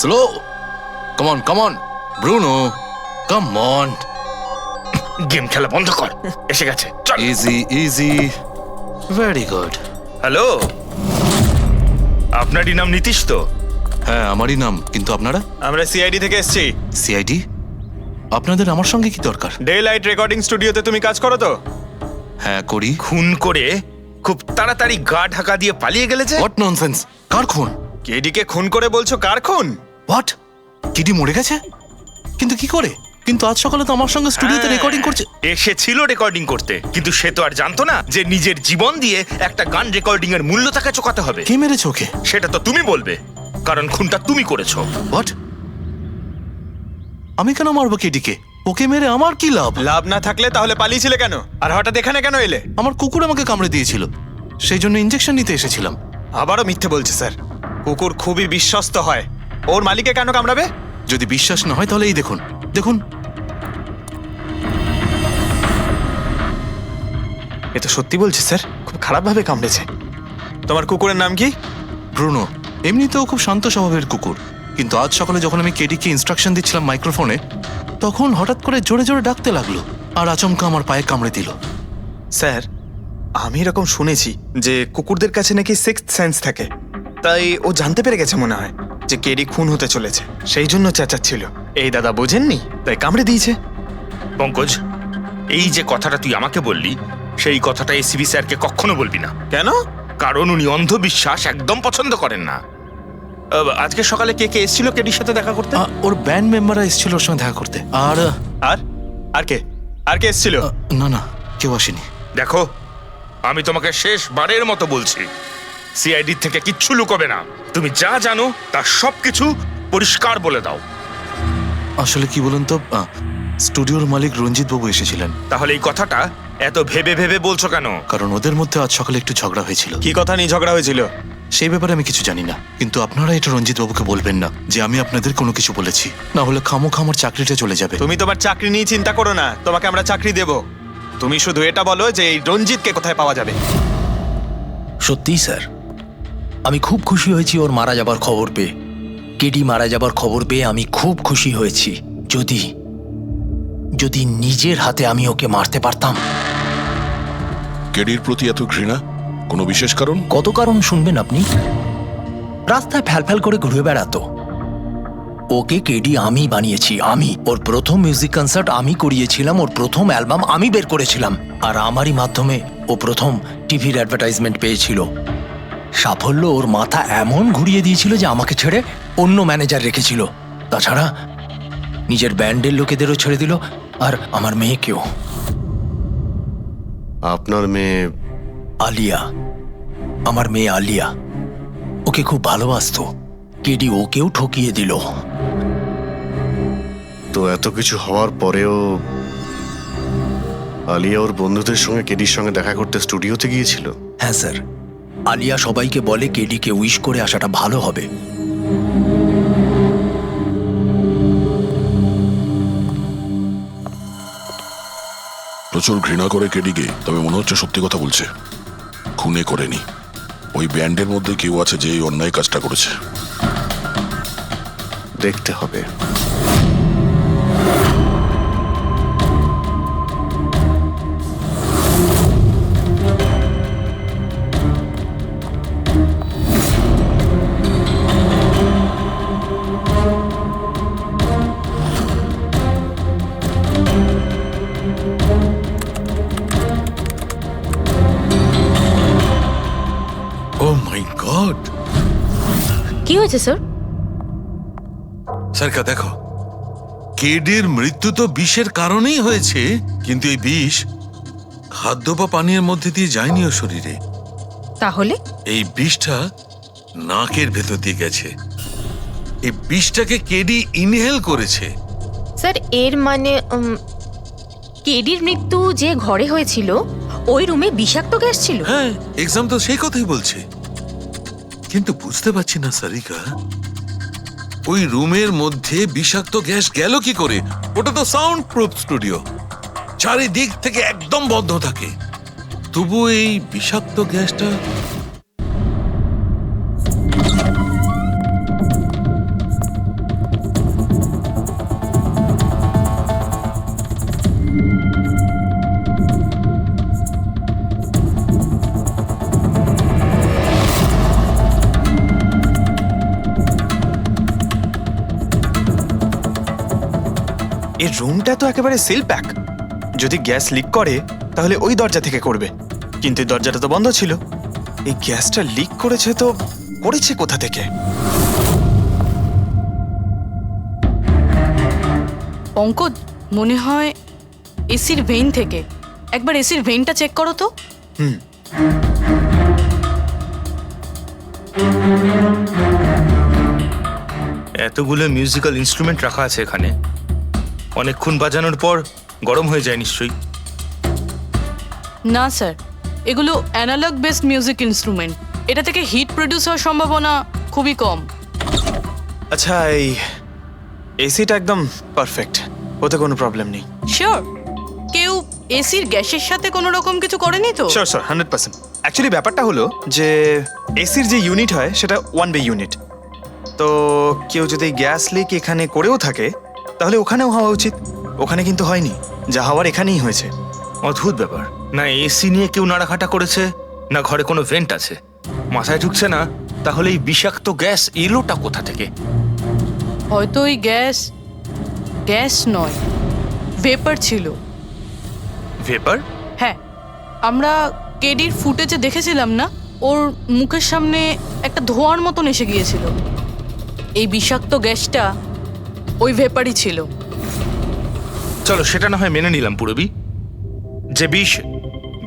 Slow, come on Bruno, come on. Game খেলা বন্ধ কর, এসে গেছে, চল। Easy easy, very good. Hello, আপনারই নাম নীতিশ তো? হ্যাঁ আমারই নাম, কিন্তু আপনারা? আমরা সিআইডি থেকে এসেছি। সিআইডি? আপনাদের আমার সঙ্গে কি দরকার? ডে লাইট রেকর্ডিং স্টুডিওতে তুমি কাজ করো তো? হ্যাঁ করি। খুন করে খুব তাড়াতাড়ি গা ঢাকা দিয়ে পালিয়ে গেলে যে? হোয়াট ননসেন্স, কার খুন? কেডিকে খুন করে বলছো কার খুন? হোয়াট, কিডি মরে গেছে? কিন্তু কি করে? কিন্তু আজ সকালে তো আমার সঙ্গে স্টুডিওতে রেকর্ডিং করছে। এসেছিল রেকর্ডিং করতে, কিন্তু সে তো আর জানতো না যে নিজের জীবন দিয়ে একটা গান রেকর্ডিং এর মূল্য তাকে চোকাতে হবে। কে মেরেছে ওকে? সেটা তো তুমি বলবে, কারণ খুনটা তুমি করেছো। হোয়াট? আমি কেন মারবো কেডিকে? ওকে মেরে আমার কি লাভ? লাভ না থাকলে তাহলে পালিয়েছিলে কেন? আর হঠাৎ এখানে কেন এলে? আমার কুকুর আমাকে কামড়ে দিয়েছিল, সেই জন্য ইনজেকশন নিতে এসেছিলাম। আবারও মিথ্যে বলছে স্যার। কুকুর খুবই বিশ্বস্ত হয়, ওর মালিককে কেন কামড়াবে? যদি বিশ্বাস না হয় তাহলে এই দেখুন, দেখুন। এ তো সত্যি বলছে স্যার, খুব খারাপ ভাবে কামড়েছে। তোমার কুকুরের নাম কি? ব্রুনো। এমনিতেও খুব শান্ত স্বভাবের কুকুর, কিন্তু আজ সকালে যখন আমি কেডিকে ইনস্ট্রাকশন দিচ্ছিলাম মাইক্রোফোনে, তখন হঠাৎ করে জোরে জোরে ডাকতে লাগলো আর আচমকা আমার পায়ে কামড়ে দিল। স্যার, আমি এরকম শুনেছি যে কুকুরদের কাছে নাকি সিক্সথ সেন্স থাকে, তাই ও জানতে পেরে গেছে মনে হয় যে কেডি খুন হতে চলেছে, সেই জন্য চেঁচাচ্ছিল। এই দাদা বোঝেননি, তাই কামড়ে দিয়েছে। পঙ্কজ, এই যে কথাটা তুই আমাকে বললি, সেই কথাটা এসিবি স্যারকে কখনো বলবি না। কেন? কারণ উনি অন্ধবিশ্বাস একদম পছন্দ করেন না। আজকে সকালে কে কে এসেছিল কেডির সাথে দেখা করতে? ওর ব্যান্ড মেম্বাররা এসেছিল ওর সঙ্গে দেখা করতে। আর আর আর কে আর কে এসেছিল? না না, কেউ আসেনি। দেখো, আমি তোমাকে শেষবারের মতো বলছি, সিআইডি থেকে কিচ্ছু লুকোবে না। তুমি যা জানো তার সবকিছু পরিষ্কার বলে দাও। আসলে কি বলুন তো, স্টুডিওর মালিক রঞ্জিত বাবু এসেছিলেন। তাহলে এই কথাটা এত ভেবে ভেবে বলছো কেন? কারণ ওদের মধ্যে আজ সকালে একটু ঝগড়া হয়েছিল। কি কথা নিয়ে ঝগড়া হয়েছিল? সেই ব্যাপারে আমি কিছু জানি না, কিন্তু আপনারা এটা রঞ্জিত বাবুকে বলবেন না যে আমি আপনাদের কোনো কিছু বলেছি, না হলে খামোখা আমার চাকরিটা চলে যাবে। তুমি তোমার চাকরি নিয়ে চিন্তা করো না, তোমাকে আমরা চাকরি দেব। তুমি শুধু এটা বলো যে এই রঞ্জিতকে কোথায় পাওয়া যাবে। সত্যিই স্যার, আমি খুব খুশি হয়েছি ওর মারা যাবার খবর পেয়ে। কেডি মারা যাবার খবর পেয়ে আমি খুব খুশি হয়েছি। যদি যদি নিজের হাতে আমি ওকে মারতে পারতাম। কেডির প্রতি এত ঘৃণা, কোনো বিশেষ কারণ? কত কারণ শুনবেন আপনি? রাস্তায় ফ্যালফ্যাল করে ঘুরে বেড়াতো। ওকে কেডি আমি বানিয়েছি, আমি। ওর প্রথম মিউজিক কনসার্ট আমি করিয়েছিলাম, ওর প্রথম অ্যালবাম আমি বের করেছিলাম, আর আমারই মাধ্যমে ও প্রথম টিভির অ্যাডভার্টাইজমেন্ট পেয়েছিল। সাফল্য ওর মাথা এমন ঘুরিয়ে দিয়েছিল যে আমাকে ছেড়ে অন্য ম্যানেজার রেখেছিল। তাছাড়া নিজের ব্যান্ডের লোকেদেরও ছেড়ে দিল, আর আমার মেয়েকেও। আপনার মেয়ে? আলিয়া, আমার মেয়ে আলিয়া। ওকে খুব ভালোবাসতো, কেডি ওকেও ঠকিয়ে দিল। তো এত কিছু হওয়ার পরেও আলিয়া ওর বন্ধুদের সঙ্গে কেডির সঙ্গে দেখা করতে স্টুডিওতে গিয়েছিল? হ্যাঁ স্যার, আলিয়া সবাইকে বলে কেডিকে উইশ করে আসাটা ভালো হবে। প্রচুর ঘৃণা করে কেডিকে, তবে মনে হচ্ছে সত্যি কথা বলছে। খুনে করেনি, ওই ব্যান্ডের মধ্যে কেউ আছে যে এই অন্যায় কাজটা করেছে। দেখতে হবে। ও মাই গড! কি হয়েছে স্যার? সরকার দেখো, কেডির মৃত্যু তো বিষের কারণেই হয়েছে, কিন্তু এই বিষ খাদ্য বা পানীয়ের মধ্যে দিয়ে যায়নি ওর শরীরে। তাহলে এই বিষটা নাকের ভেতর দিয়ে গেছে। এই বিষটাকে কেডি ইনহেল করেছে। স্যার, এর মানে কেডির মৃত্যু যে ঘরে হয়েছিল ওই রুমে বিষাক্ত গ্যাস ছিল? হ্যাঁ, এক্সাম তো সেই কথাই বলছে, কিন্তু বুঝতে পারছি না সারিকা, ওই রুমের মধ্যে বিষাক্ত গ্যাস গেল কি করে? ওটা তো সাউন্ড প্রুফ স্টুডিও, চারিদিক থেকে একদম বন্ধ থাকে, তবু এই বিষাক্ত গ্যাসটা এর রুমটা তো একেবারে সিল প্যাক। যদি গ্যাস লিক করে তাহলে ওই দরজা থেকে করবে, কিন্তু এই দরজাটা তো বন্ধ ছিল। এই গ্যাসটা লিক করেছে তো করেছে কোথা থেকে? পঙ্কজ, মনে হয় এসির ভেইন থেকে। একবার এসির ভেইনটা চেক করো তো। এতগুলো মিউজিক্যাল ইনস্ট্রুমেন্ট রাখা আছে এখানে, অনেকক্ষণ বাজানোর পর গরম হয়ে যায় নিশ্চয়ই। না স্যার, এগুলো অ্যানালগ বেসড মিউজিক ইনস্ট্রুমেন্ট। এটা থেকে হিট প্রডিউস হওয়ার সম্ভাবনা খুবই কম। আচ্ছা, এই এসিটা একদম পারফেক্ট, ওতে কোনো প্রবলেম নেই। শিওর? কেউ এসির গ্যাসের সাথে কোনো রকম কিছু করেনি তো? Sure sir, 100%। অ্যাকচুয়ালি ব্যাপারটা হলো যে এসির যে ইউনিট হয় সেটা 1 বে ইউনিট। তো কেউ যদি গ্যাস লিক এখানে করেও থাকে তাহলে ওখানেও হওয়া উচিত। ওখানে কিন্তু হয়নি, যা হওয়ার এখানেই হয়েছে। অদ্ভুত ব্যাপার, না এসি নিয়ে কেউ নাড়াঘাটা করেছে, না ঘরে কোনো ভেন্ট আছে। মাথায় ঢুকছে না তাহলে এই বিষাক্ত গ্যাস এলোটা কোথা থেকে? হয়তো ওই গ্যাস নয়, ভেপার ছিল। ভেপার? হ্যাঁ, আমরা কেডির ফুটেজে দেখেছিলাম না, ওর মুখের সামনে একটা ধোঁয়ার মতন এসে গিয়েছিল। এই বিষাক্ত গ্যাসটা ওই ভেপারই ছিল। চলো সেটা না হয় মেনে নিলাম পুরবি, যে বিষ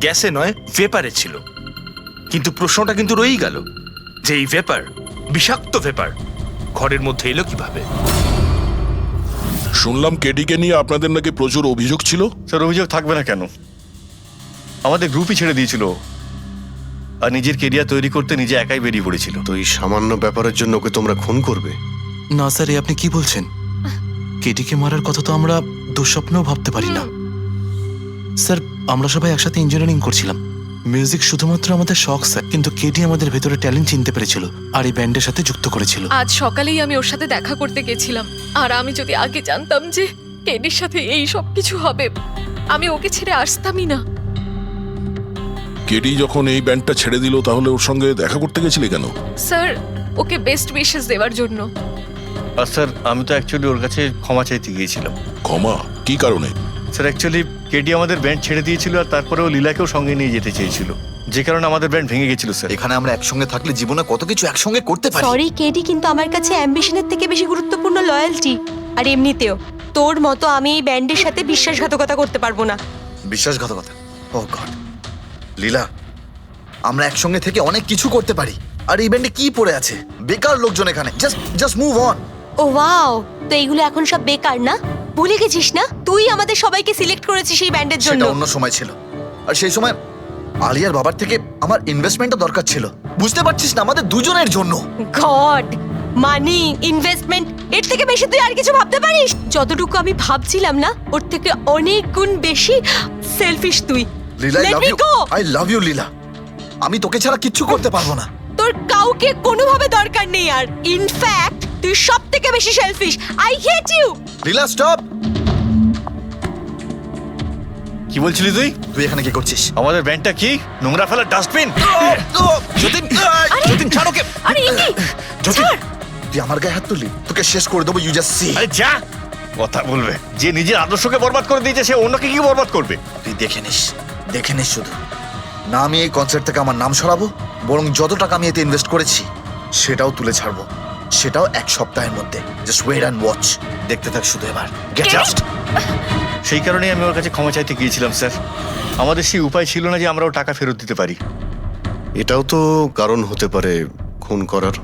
গ্যাসে নয় ভেপারে ছিল। কিন্তু প্রশ্নটা কিন্তু রয়েই গেল যে এই ভেপার, বিষাক্ত ভেপার ঘরের মধ্যে এলো কিভাবে? শুনলাম কেডিকে নিয়ে আপনাদের নাকি প্রচুর অভিযোগ ছিল। স্যার, অভিযোগ থাকবে না কেন? আমাদের গ্রুপই ছেড়ে দিয়েছিল, আর নিজের কেরিয়ার তৈরি করতে নিজে একাই বেরিয়ে পড়েছিল। তো এই সামান্য ব্যাপারের জন্য ওকে তোমরা খুন করবে? না স্যার, এ আপনি কি বলছেন? কেটিকে মারার কথা তো আমরা দুঃস্বপ্নেও ভাবতে পারি না। স্যার, আমরা সবাই একসাথে ইঞ্জিনিয়ারিং করছিলাম। মিউজিক শুধুমাত্র আমাদের শখ স্যার, কিন্তু কেটি আমাদের ভেতরে ট্যালেন্ট চিনতে পেরেছিল আর এই ব্যান্ডের সাথে যুক্ত করেছিল। আজ সকালেই আমি ওর সাথে দেখা করতে গেছিলাম, আর আমি যদি আগে জানতাম যে কেডির সাথে এই সব কিছু হবে, আমি ওকে ছেড়ে আসতামই না। কেডি যখন এই ব্যান্ডটা ছেড়ে দিল তাহলে ওর সঙ্গে দেখা করতে গেছিলে কেন? স্যার, ওকে বেস্ট উইশেস দেওয়ার জন্য। আর স্যার, আমি তো অ্যাকচুয়ালি ওর কাছে ক্ষমা চাইতে গিয়েছিলাম। ক্ষমা? কি কারণে? স্যার, অ্যাকচুয়ালি কেডি আমাদের ব্যান্ড ছেড়ে দিয়েছিল, আর তারপরেও লীলাকেও সঙ্গে নিয়ে যেতে চেয়েছিল, যে কারণে আমাদের ব্যান্ড ভেঙে গেছিল স্যার। এখানে আমরা একসঙ্গে থাকলে জীবনে কত কিছু একসঙ্গে করতে পারি। সরি কেডি, কিন্তু আমার কাছে অ্যাম্বিশনের থেকে বেশি গুরুত্বপূর্ণ লয়্যালটি। আর এমনিতেও তোর মতো আমি এই ব্যান্ডের সাথে বিশ্বাসঘাতকতা করতে পারবো না। বিশ্বাসঘাতকতা? ও গড লীলা, আমরা একসঙ্গে থেকে অনেক কিছু করতে পারি। আর এই ব্যান্ডে কি পড়ে আছে? বেকার লোকজন এখানে। Just move on. ও ওয়াও, তো এইগুলো এখন সব বেকার না? ভুলে গেছিস না তুই আমাদের সবাইকে সিলেক্ট করেছিস এই ব্যান্ডের জন্য? সেটা অন্য সময় ছিল, আর সেই সময় আলিয়ার বাবার থেকে আমার ইনভেস্টমেন্টও দরকার ছিল। বুঝতে পারছিস না, আমাদের দুজনের জন্য। গড, মানি, ইনভেস্টমেন্ট, এর থেকে বেশি তুই আর কিছু ভাবতে পারিস? যতটুকু আমি ভাবছিলাম না, ওর থেকে অনেক গুণ বেশি সেলফিশ তুই। লীলা, আই লাভ ইউ লীলা। আমি তোকে ছাড়া কিচ্ছু করতে পারবো না। তোর কাউকে কোনোভাবে দরকার নেই, আর ইনফ্যাক্ট তুই সব থেকে বেশি selfish. I hate you. Leela, stop. কি বলছিলি তুই? তুই এখানে কি করছিস? আমাদের ব্যান্ডটা কি নোংরা ফেলার ডাস্টবিন? যতীন, যতীন ছাড় ওকে। আরে ইনি, যতীন, তুই আমার গায়ে হাত তুললি, তোকে শেষ করে দেবো। You just see. আরে যা, কথা বলবে? যে নিজের আদর্শকে বরবাদ করে দিয়েছে সে অন্যকে কি বরবাদ করবে? তুই দেখে নিস শুধু। না আমি এই কনসার্ট থেকে আমার নাম সরাবো, বরং যত টাকা আমি এতে ইনভেস্ট করেছি সেটাও তুলে ছাড়বো, সেটাও 1 সপ্তাহের মধ্যে। Just wait and watch. দেখতে থাক শুধু এবার। Get out. সেই কারণেই আমি ওর কাছে ক্ষমা চাইতে গিয়েছিলাম স্যার। আমাদের সেই উপায় ছিল না যে আমরা ওর টাকা ফেরত দিতে পারি। এটাও তো কারণ হতে পারে খুন করার।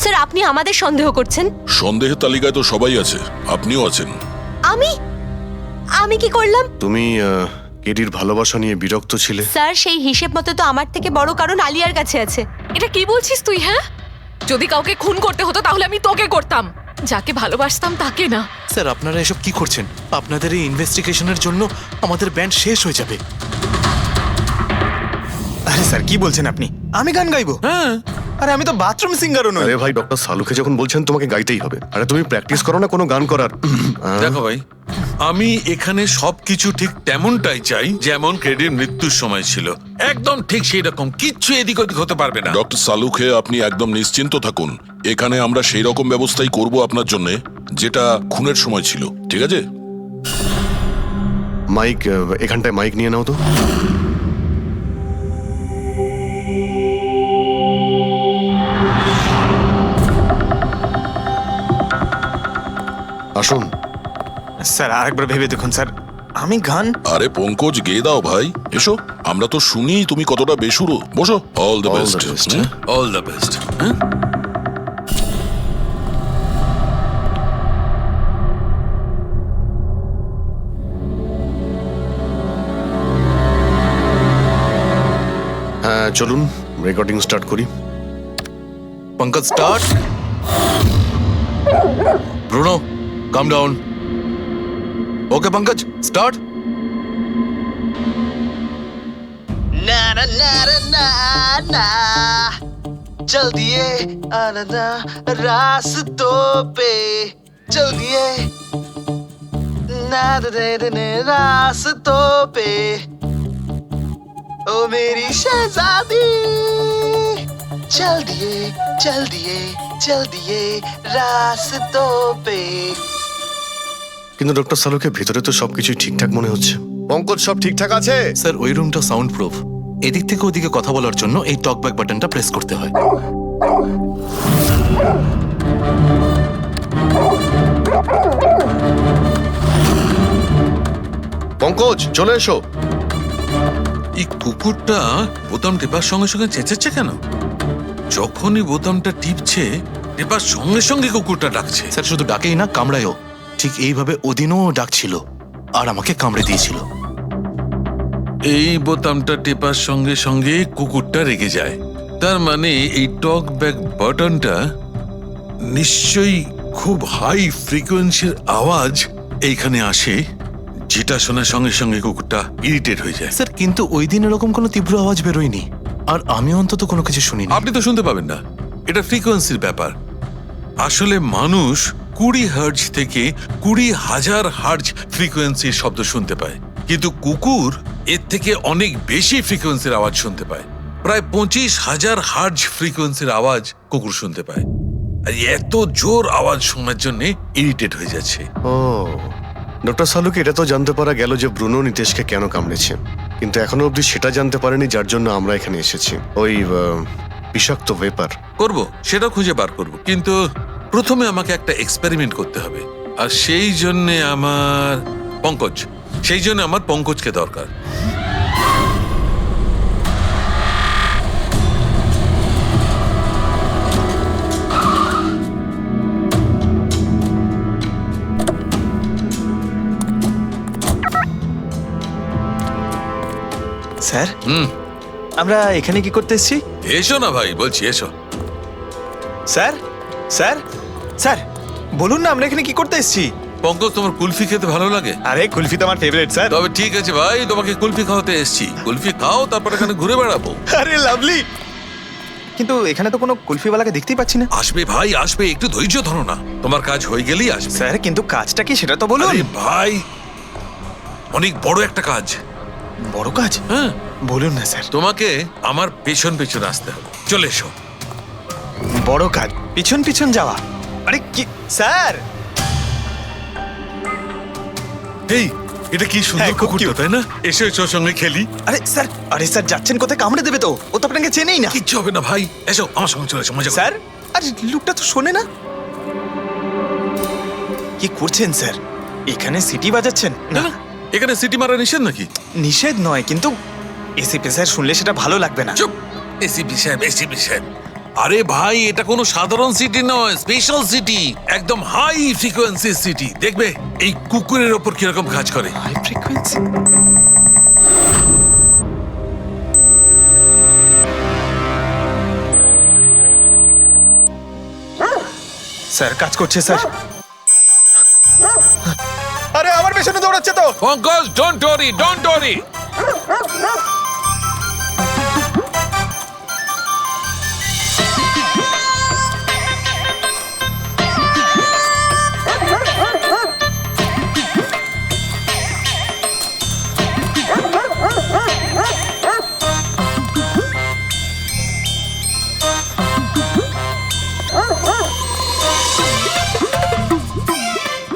স্যার আপনি আমাদের সন্দেহ করছেন? সন্দেহের তালিকায় তো সবাই আছে, আপনিও আছেন। আমি কি করলাম? তুমি কেডির ভালোবাসা নিয়ে বিরক্ত ছিলে। স্যার সেই হিসেব মতো তো আমার থেকে বড় কারণ আলিয়ার কাছে আছে। এটা কি বলছিস তুই? হ্যাঁ, যদি কাউকে খুন করতে হতো তাহলে আমি তোকে করতাম, যাকে ভালোবাসতাম তাকে না। স্যার, আপনারা এসব কি করছেন? আপনাদের এই ইনভেস্টিগেশনের জন্য আমাদের ব্যান্ড শেষ হয়ে যাবে। আরে স্যার, কি বলছেন আপনি? আমি গান গাইবো? হ্যাঁ, আরে আমি তো বাথরুম সিঙ্গারও নই। আরে ভাই, ডক্টর সালুকে যখন বলছেন তোমাকে গাইতেই হবে, আরে তুমি প্র্যাকটিস করো না কোনো গান করার? দেখো ভাই, আমি এখানে সবকিছু ঠিক তেমনটাই চাই যেমন কেডির মৃত্যুর সময় ছিল, একদম ঠিক সেই রকম, কিচ্ছু এদিক ওদিক হতে পারবে না। ডক্টর সালুকে আপনি একদম নিশ্চিন্ত থাকুন, এখানে আমরা সেই রকম ব্যবস্থাই করব আপনার জন্য যেটা খুনের সময় ছিল, ঠিক আছে? মাইক, এখানটায় মাইক নিয়ে নাও তো। আসুন। স্যার আরেকবার ভেবে দেখুন স্যার, আমি গান আরে পঙ্কজ, গেয়ে দাও ভাই, এসো। আমরা তো শুনি তুমি কতটা বেসুরো। বসো। All the All best. the best. All the best. হ্যাঁ চলুন রেকর্ডিং স্টার্ট করি। Pankaj start. Bruno come down. Okay Pankaj start. ना ना ना ना ना चल दिए आना रास्तों पे चल दिए ना दे रास्तों पे ओ मेरी शहजादी चल दिए चल दिए चल दिए रास्तों पे। কিন্তু ডক্টর সালুকে ভিতরে তো সবকিছু ঠিকঠাক মনে হচ্ছে। পঙ্কজ সব ঠিকঠাক আছে? স্যার ওই রুমটা সাউন্ড প্রুফ। এদিক থেকে ওদিকে কথা বলার জন্য এই টকব্যাক বাটনটা প্রেস করতে হয়। পঙ্কজ চলে এসো। এই কুকুরটা বোতাম টেপার সঙ্গে সঙ্গে চেঁচাচ্ছে কেন? যখনই বোতামটা টিপছে টেপার সঙ্গে সঙ্গে কুকুরটা ডাকছে। স্যার শুধু ডাকেই না, কামড়ায়ও। ঠিক এইভাবে ওদিনও ডাকছিল আর আমাকে কামড়ে দিয়েছিল। এই বোতামটা টেপার সঙ্গে সঙ্গে কুকুরটা রেগে যায়। তার মানে এই টক ব্যাক বাটনটা নিশ্চয়ই খুব হাই ফ্রিকোয়েন্সির আওয়াজ এইখানে আসে, যেটা শোনার সঙ্গে সঙ্গে কুকুরটা ইরিটেট হয়ে যায়। স্যার কিন্তু ওই দিন এরকম কোনো তীব্র আওয়াজ বেরোয়নি, আর আমি অন্তত কোনো কিছু শুনিনি। আপনি তো শুনতে পাবেন না, এটা ফ্রিকোয়েন্সির ব্যাপার। আসলে মানুষ 20 হার্জ থেকে 20,000 হার্জ ফ্রিকোয়েন্সির শব্দ শুনতে পায়, কিন্তু কুকুর এর থেকে অনেক বেশি ফ্রিকোয়েন্সির আওয়াজ শুনতে পায়। প্রায় 25,000 হার্জ ফ্রিকোয়েন্সির আওয়াজ কুকুর শুনতে পায়। আর এত জোর আওয়াজ শোনার জন্য ইরিটেট হয়ে যাচ্ছে। ও ডক্টর সালুকে এটা তো জানতে পারা গেল যে ব্রুনো নিতেশকে কেন কামড়েছে, কিন্তু এখনো অবধি সেটা জানতে পারেনি যার জন্য আমরা এখানে এসেছি। ওই বিষাক্ত ভেপার করব, সেটা খুঁজে বার করব, কিন্তু প্রথমে আমাকে একটা এক্সপেরিমেন্ট করতে হবে। আর সেই জন্য আমার পঙ্কজকে দরকার। স্যার আমরা এখানে কি করতে এসেছি? এসো না ভাই, বলছি এসো। স্যার স্যার স্যার বলুন না আমরা এখানে কি করতে এসেছি? পঙ্কজ, তোমার কুলফি খেতে ভালো লাগে? আরে কুলফি তো আমার ফেভারিট স্যার। তবে ঠিক আছে ভাই, তোমাকে কুলফি খাওয়াতে এসেছি। কুলফি খাও, তারপর এখানে ঘুরে বেড়াবো। আরে লাভলি, কিন্তু এখানে তো কোনো কুলফিওয়ালাকে দেখতেই পাচ্ছি না। আসবে ভাই আসবে, একটু ধৈর্য ধরো না, তোমার কাজ হয়ে গেলেই আসবে। স্যার কিন্তু কাজটা কি সেটা তো বলুন। আরে ভাই, অনেক বড় একটা কাজ। বড় কাজ? হ্যাঁ বলুন না স্যার। তোমাকে আমার পেছন পেছন আসতে হবে। চলে এসো। বড় কাজ? পিছন পিছন যাওয়া? আরে কি স্যার! এই এটা কি সুন্দর কুকুরটা, তাই না? এসো এসো, সঙ্গে খেলি। আরে স্যার যাচ্ছেন কোথায়? কামড়ে দেবে তো, ও তো আপনাকে চেনেই না। কিচ্ছু হবে না ভাই, এসো আমার সঙ্গে চলে এসো, মজা করো। স্যার আরে লোকটা তো শোনে না। কি করছেন স্যার? এখানে সিটি বাজাচ্ছেন? না না, এখানে সিটি মারা নিষেধ নাকি? নিষেধ নয়, কিন্তু এসিপি স্যার শুনলে সেটা ভালো লাগবে না। চুপ, এসিপি সাহেব। আরে ভাই, এটা কোনো সাধারণ সিটি নয়, স্পেশাল সিটি, একদম হাই ফ্রিকোয়েন্সি সিটি। দেখবে এই কুকুরের ওপর কিরকম কাজ করে। High frequency? স্যার কাজ করছে স্যার। আরে আমার পেছনে দৌড়াচ্ছে তো। Pankaj, don't worry.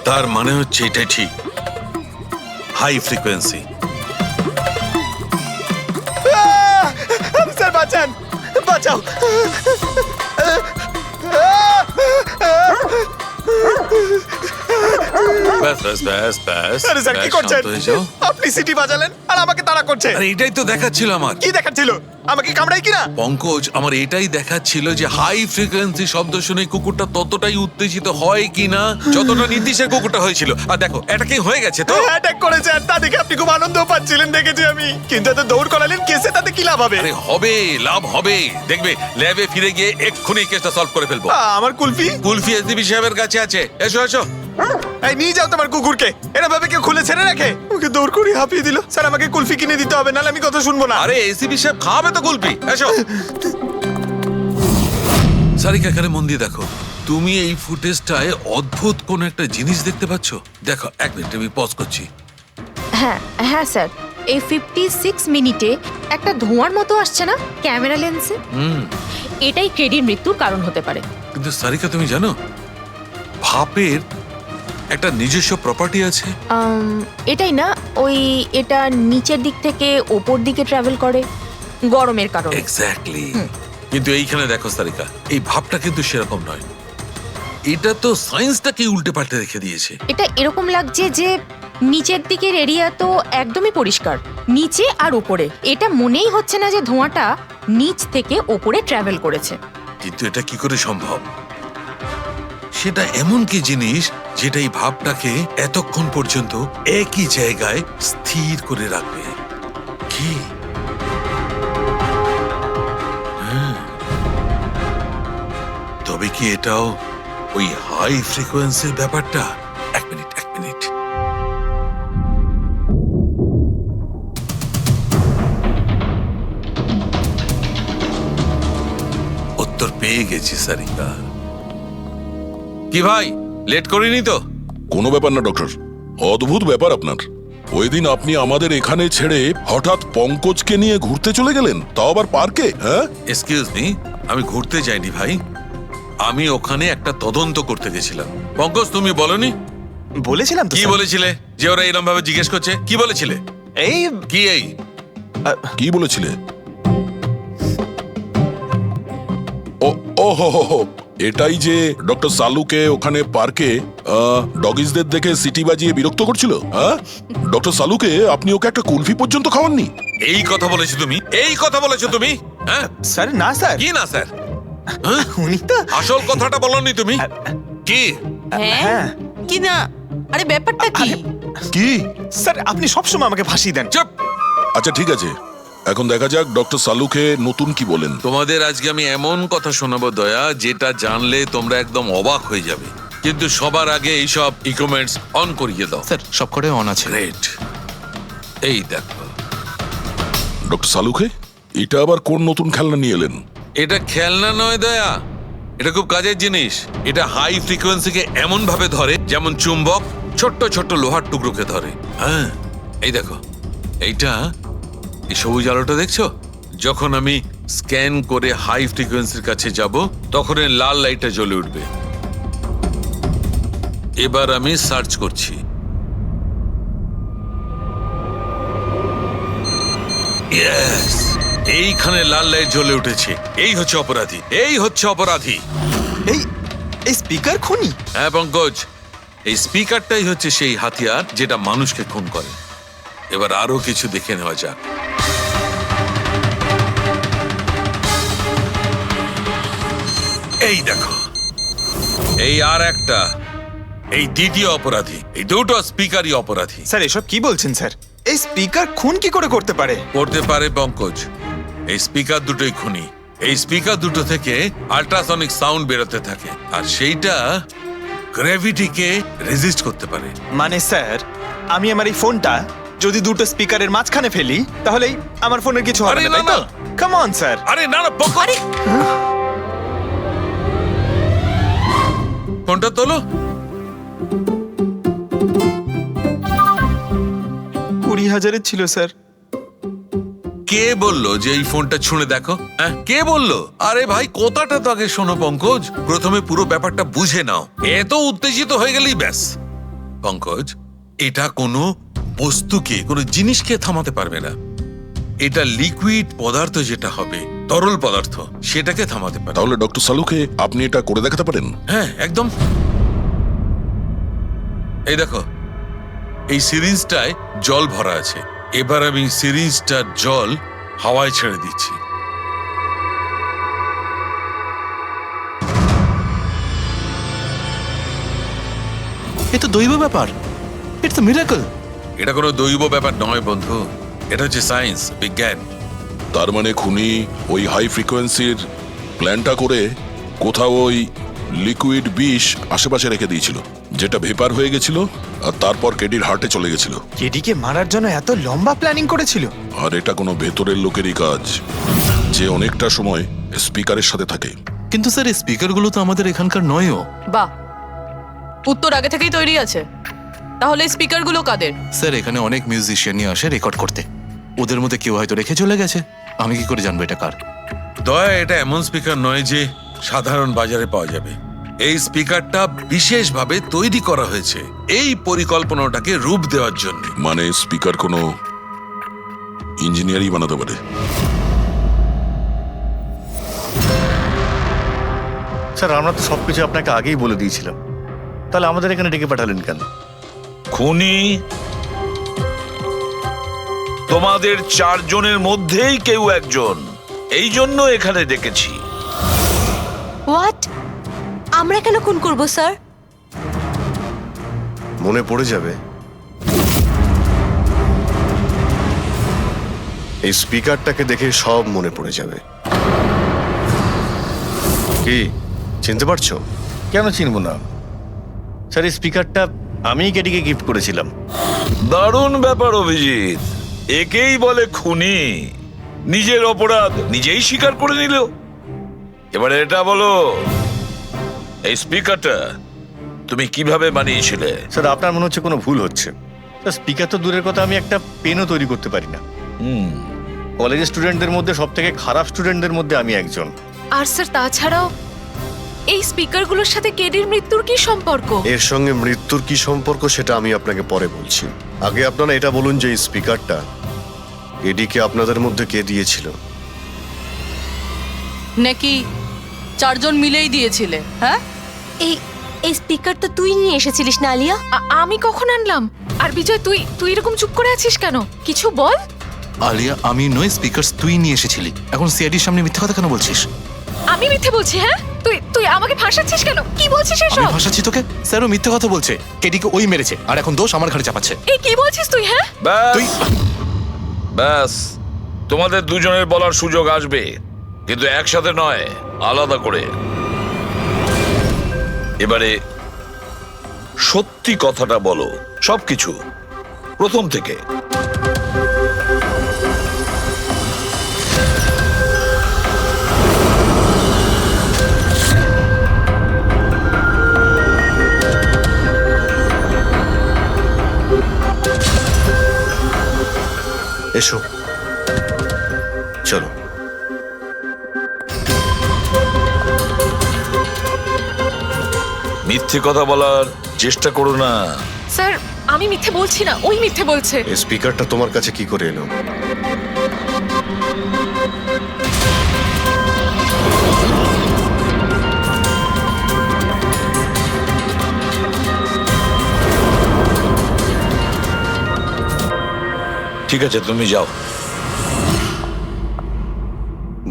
তার মানে হচ্ছে এটাই ঠিক, হাই ফ্রিকোয়েন্সি। স্যার বাঁচান, বাঁচাও। ব্যাস ব্যাস ব্যাস ব্যাস আরে স্যার কি ব্যাস, করছেন? শান্ত হয়ে যাও। আপনি সিটি বাজালেন আর আমাকে তাড়া করছে। আরে এটাই তো দেখাচ্ছিল আমার। কি দেখাচ্ছিল? আমাকে কামড়াই কিনা? পঙ্কজ, আমার এটাই দেখাচ্ছিল যে হাই ফ্রিকোয়েন্সি শব্দ শুনে কুকুরটা ততটাই উত্তেজিত হয় কিনা যতটা নীতিশের কুকুরটা হয়েছিল। আর দেখো এটা কি হয়ে গেছে তো। অ্যাটাক করেছে আর তা দেখে আপনি খুব আনন্দ পাচ্ছিলেন দেখেছি আমি, কিন্তু এত দৌড় করালেন কেসে, তাতে কি লাভ হবে? আরে হবে, লাভ হবে, দেখবে ল্যাবে ফিরে গিয়ে এক্ষুনি কেসটা সলভ করে ফেলবো। আমার কুলফি? কুলফি এসডিপি সাহেবের কাছে আছে, এসো এসো। এই নিয়ে যাও তোমার কুকুরকে, এরা ভাবে কেউ খুলে ছেড়ে রাখে? ওকে দৌড় করে হাঁপিয়ে দিল। স্যার আমাকে কুলফি কিনে দিতে হবে, নাহলে আমি কথা শুনবো না। আরে এসিপি সাহেব খাওয়াবে তো কুলফি, এসো। সারিকা এখানে মন দিয়ে দেখো, তুমি এই ফুটেজটায় অদ্ভুত কোন একটা জিনিস দেখতে পাচ্ছ? দেখো এক মিনিট, আমি পজ করছি। হ্যাঁ হ্যাঁ স্যার, এই 56 মিনিটে একটা ধোঁয়ার মতো আসছে না ক্যামেরা লেন্সে? এটাই কেডির মৃত্যুর কারণ হতে পারে। কিন্তু সারিকা তুমি জানো ভাপের একটা নিজস্ব প্রপার্টি আছে? এটাই না, ওই এটা নিচের দিক থেকে ওপর দিকে ট্রাভেল করে গরমের কারণে। এক্স্যাক্টলি। কিন্তু এইখানে দেখো সারিকা, এই ভাবটা কিন্তু সেরকম নয়। এটা তো সায়েন্সটাকে উল্টে পাল্টে রেখে দিয়েছে। এটা এরকম লাগছে যে নিচের দিকের এরিয়া তো একদমই পরিষ্কার, নিচে আর উপরে এটা মনেই হচ্ছে না যে ধোঁয়াটা নিচ থেকে ওপরে ট্রাভেল করেছে। কিন্তু এটা কি করে সম্ভব? সেটা এমন কি জিনিস যেটা এই ভাবটাকে এতক্ষণ পর্যন্ত একই জায়গায় স্থির করে রাখবে? কি? তবে কি এটাও ওই হাই ফ্রিকোয়েন্সির ব্যাপারটা? এক মিনিট এক মিনিট। উত্তর পেয়ে গেছি সারিকা। কি ভাই, লেট করিনি তো? কোনো ব্যাপার না ডক্টর, অদ্ভুত ব্যাপার আপনার। ওই দিন আপনি আমাদের এখানে ছেড়ে হঠাৎ পঙ্কজকে নিয়ে ঘুরতে চলে গেলেন, তাও আবার পার্কে। হ্যাঁ, এক্সকিউজ মি, আমি ঘুরতে যাইনি ভাই, আমি ওখানে একটা তদন্ত করতে গেছিলাম। পঙ্কজ তুমি বলনি? বলেছিলাম তো। কি বলেছিলে যে ওরা এরকম ভাবে জিজ্ঞেস করছে? কি বলেছিলে? এই কি এই কি বলেছিলে? ও হো হো হো, এটাই যে ডক্টর সালুকে ওখানে পার্কে ডগিসদের দেখে সিটি বাজিয়ে বিরক্ত করছিল। হ্যাঁ, ডক্টর সালুকে আপনি ওকে একটা কুলফি পর্যন্ত খাওয়াননি? এই কথা বলেছো তুমি? এই কথা বলেছো তুমি? হ্যাঁ স্যার, না স্যার। কি না স্যার? উনি তো আসল কথাটা বলনি তুমি। কি? হ্যাঁ কি না? আরে ব্যাপারটা কি? কি? স্যার আপনি সবসময় আমাকে ফাঁসিয়ে দেন। চুপ। আচ্ছা ঠিক আছে, এখন দেখা যাক ডক্টর সালুকে নতুন কি বলেন। তোমাদের আজকে আমি এমন কথা শোনাবো দয়া, যেটা জানলে তোমরা একদম অবাক হয়ে যাবে। কিন্তু সবার আগে এইসব ইকুইপমেন্টস অন করিয়ে দাও। স্যার সবকটাই অন আছে। গ্রেট। এই দেখো, ডক্টর সালুকে এটা আবার কোন নতুন খেলনা নিয়ে এলেন? এটা খেলনা নয় দয়া, এটা খুব কাজের জিনিস। এটা হাই ফ্রিকোয়েন্সিকে এমন ভাবে ধরে যেমন চুম্বক ছোট্ট ছোট্ট লোহার টুকরোকে ধরে। হ্যাঁ, এই দেখো, এইটা এই সবুজ আলোটা দেখছো? যখন আমি স্ক্যান করে হাই ফ্রিকোয়েন্সির কাছে যাব তখন এই লাল লাইটটা জ্বলে উঠবে। এবার আমি সার্চ করছি। ইয়েস, এইখানে লাল লাইট জ্বলে উঠেছে। এই হচ্ছে অপরাধী, এই হচ্ছে অপরাধী। এই স্পিকার খুনি? হ্যাঁ পঙ্কজ, এই স্পিকারটাই হচ্ছে সেই হাতিয়ার যেটা মানুষকে খুন করে। এবার আরো কিছু দেখে নেওয়া যাক। এই দেখো, এই আর একটা, এই দ্বিতীয় অপরাধী। এই দুটো স্পিকারই অপরাধী। স্যার এসব কি বলছেন স্যার? এই স্পিকার খুন কি করে করতে পারে? করতে পারে পঙ্কজ, এই স্পিকার দুটোই খুনি। এই স্পিকার দুটো থেকে আল্ট্রাসনিক সাউন্ড বেরোতে থাকে, আর সেইটা গ্র্যাভিটিকে রেজিস্ট করতে পারে। মানে স্যার, আমি আমার এই ফোনটা যদি দুটো স্পিকারের মাঝখানে ফেলি তাহলেই আমার ফোনের কিছু হবে না, তাই তো? Come on sir. আরে না না পঙ্কজ, ফোনটা তোলো। 20,000-এর ছিল স্যার। কে বললো যে এই ফোনটা ছুঁড়ে দেখো? হ্যাঁ, কে বললো? আরে ভাই কথাটা তো আগে শোনো পঙ্কজ, প্রথমে পুরো ব্যাপারটা বুঝে নাও। এত উত্তেজিত হয়ে গেলেই ব্যাস। পঙ্কজ, এটা কোনো বস্তুকে, কোনো জিনিসকে থামাতে পারবে না। এটা লিকুইড পদার্থ যেটা হবে, তরল পদার্থ, সেটাকে থামাতে পারে। তাহলে ডক্টর সালুকে আপনি এটা করে দেখাতে পারেন? হ্যাঁ, একদম। এই দেখো, এই সিরিঞ্জটায় জল ভরা আছে। এবার আমি সিরিঞ্জটার জল হাওয়ায় ছেড়ে দিচ্ছি। এ তো দৈব ব্যাপার, ইটস আ মিরাকল। এটা কোনো দৈব ব্যাপার নয় বন্ধু, এটা হচ্ছে সায়েন্স, বিজ্ঞান। তার মানে খুনি ওই হাই ফ্রিকোয়েন্সির প্ল্যানটা করে কোথাও ওই লিকুইড বিষ আশেপাশে রেখে দিয়েছিল, যেটা ভেপার হয়ে গেছিল আর তারপর কেডির হার্টে চলে গেছিল। কেডিকে মারার জন্য এত লম্বা প্ল্যানিং করেছিল? আর এটা কোনো ভেতরের লোকেরই কাজ, যে অনেকটা সময় স্পিকারের সাথে থাকে। কিন্তু স্যার এই স্পিকারগুলো তো আমাদের এখানকার নয়ও। বাহ, উত্তর আগে থেকেই তৈরি আছে। তাহলে স্পিকারগুলো কাদের? স্যার এখানে অনেক মিউজিশিয়ানই আসে রেকর্ড করতে, ওদের মধ্যে কেউ হয়তো রেখে চলে গেছে। আমি কি করে জানবো এটা কার? দয়া, এটা এমন স্পিকার নয় যে সাধারণ বাজারে পাওয়া যাবে। এই স্পিকারটা বিশেষভাবে তৈরি করা হয়েছে এই পরিকল্পনাটাকে রূপ দেওয়ার জন্য। মানে স্পিকার কোনো ইঞ্জিনিয়ারই বানাতে পারে। স্যার, আমরা তো সবকিছু আপনাকে আগেই বলে দিয়েছিলাম, তাহলে আমাদের এখানে ডেকে পাঠালেন কেন? খুনি তোমাদের চারজনের মধ্যেই কেউ একজন, এই জন্য এখানে ডেকেছি। হোয়াট? আমরা কেন খুন করব স্যার? মনে পড়ে যাবে, এই স্পিকারটাকে দেখে সব মনে পড়ে যাবে। কি চিনতে পারছো? কেন চিনব না স্যার, এই স্পিকারটা আমিই কেডিকে গিফট করেছিলাম। দারুণ ব্যাপার অভিজিৎ, একেই বলে খুনি। নিজের অপরাধ নিজেই স্বীকার করে নিল। এবারে এটা বলো, এই স্পিকারটা তুমি কিভাবে বানিয়েছিলে? স্যার, আপনার মনে হচ্ছে কোনো ভুল হচ্ছে। স্যার, স্পিকার তো দূরের কথা, আমি একটা পেনও তৈরি করতে পারি না। কলেজের স্টুডেন্টদের মধ্যে সব থেকে খারাপ স্টুডেন্টদের মধ্যে আমি একজন। আর স্যার তাছাড়াও এই স্পিকারগুলোর সাথে কেডির মৃত্যুর কি সম্পর্ক? এর সঙ্গে মৃত্যুর কি সম্পর্ক সেটা আমি আপনাকে পরে বলছি। আগে আপনারা এটা বলুন যে এই স্পিকারটা এডিকে আপনাদের মধ্যে কে দিয়েছিল? নাকি চারজন মিলেই দিয়েছিলে? হ্যাঁ, এই স্পিকার তো তুই নিয়ে এসেছিলিস না আলিয়া? আমি কখন আনলাম? আর বিজয়, তুই এরকম চুপ করে আছিস কেন? কিছু বল। আলিয়া, আমি নয়, স্পিকার তুই নিয়ে এসেছিলি। এখন সিআইডির সামনে মিথ্যা কথা কেন বলছিস? আমি মিথ্যে বলছি? হ্যাঁ, তুই আমাকে ফাঁসাচ্ছিস কেন? কি বলছিস আমি এসব? ফাঁসাচ্ছি তোকে? স্যারও মিথ্যা কথা বলছে, কেডিকে ওই মেরেছে আর এখন দোষ আমার ঘাড়ে চাপাচ্ছে। এই কি বলছিস তুই? হ্যাঁ, ব্যাস, তোমাদের দুজনের বলার সুযোগ আসবে, কিন্তু একসাথে নয়, আলাদা করে। এবারে সত্যি কথাটা বলো, সবকিছু প্রথম থেকে। এসো, চলো। মিথ্যে কথা বলার চেষ্টা করো না। স্যার আমি মিথ্যে বলছি না, ওই মিথ্যে বলছে। এই স্পিকারটা তোমার কাছে কি করে এলো? ঠিক আছে, তুমি যাও।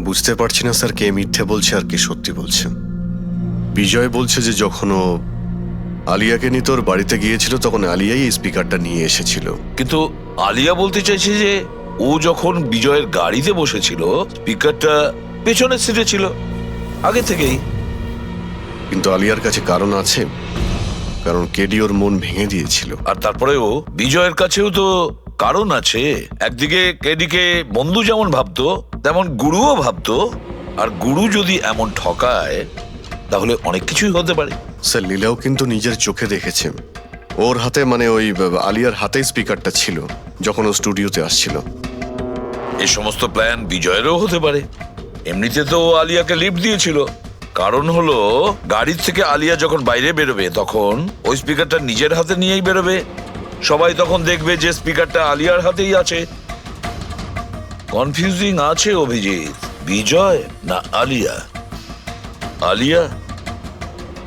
বুঝতে পারছি না স্যার, কে মিথ্যে বলছে আর কে সত্যি বলছে। বিজয় বলছে যে যখন ও আলিয়াকে নিয়ে তোর বাড়িতে গিয়েছিল তখন আলিয়াই এই স্পিকারটা নিয়ে এসেছিল। কিন্তু আলিয়া বলতে চাইছে যে ও যখন বিজয়ের গাড়িতে বসেছিল স্পিকারটা পেছনের সিটে ছিল আগে থেকেই। কিন্তু আলিয়ার কাছে কারণ আছে, কারণ কেডি ওর মন ভেঙে দিয়েছিল। আর তারপরেও বিজয়ের কাছেও তো কারণ আছে। একদিকে কেডিকে বন্ধু যেমন ভাবতো তেমন গুরুও ভাবতো, আর গুরু যদি এমন ঠকায় তাহলে অনেক কিছুই হতে পারে। স্যার, লীলাও কিন্তু নিজের চোখে দেখেছে, ওর হাতে মানে ওই আলিয়ার হাতে স্পিকারটা ছিল যখন ও স্টুডিওতে আসছিল। এই সমস্ত প্ল্যান বিজয়েরও হতে পারে। এমনিতে তো আলিয়াকে লিফট দিয়েছিল, কারণ হলো গাড়ির থেকে আলিয়া যখন বাইরে বেরোবে তখন ওই স্পিকারটা নিজের হাতে নিয়েই বেরোবে, সবাই তখন দেখবে যে স্পিকারটা আলিয়ার হাতেই আছে। কনফিউজিং আছে অভিজিৎ। বিজয় না আলিয়া, আলিয়া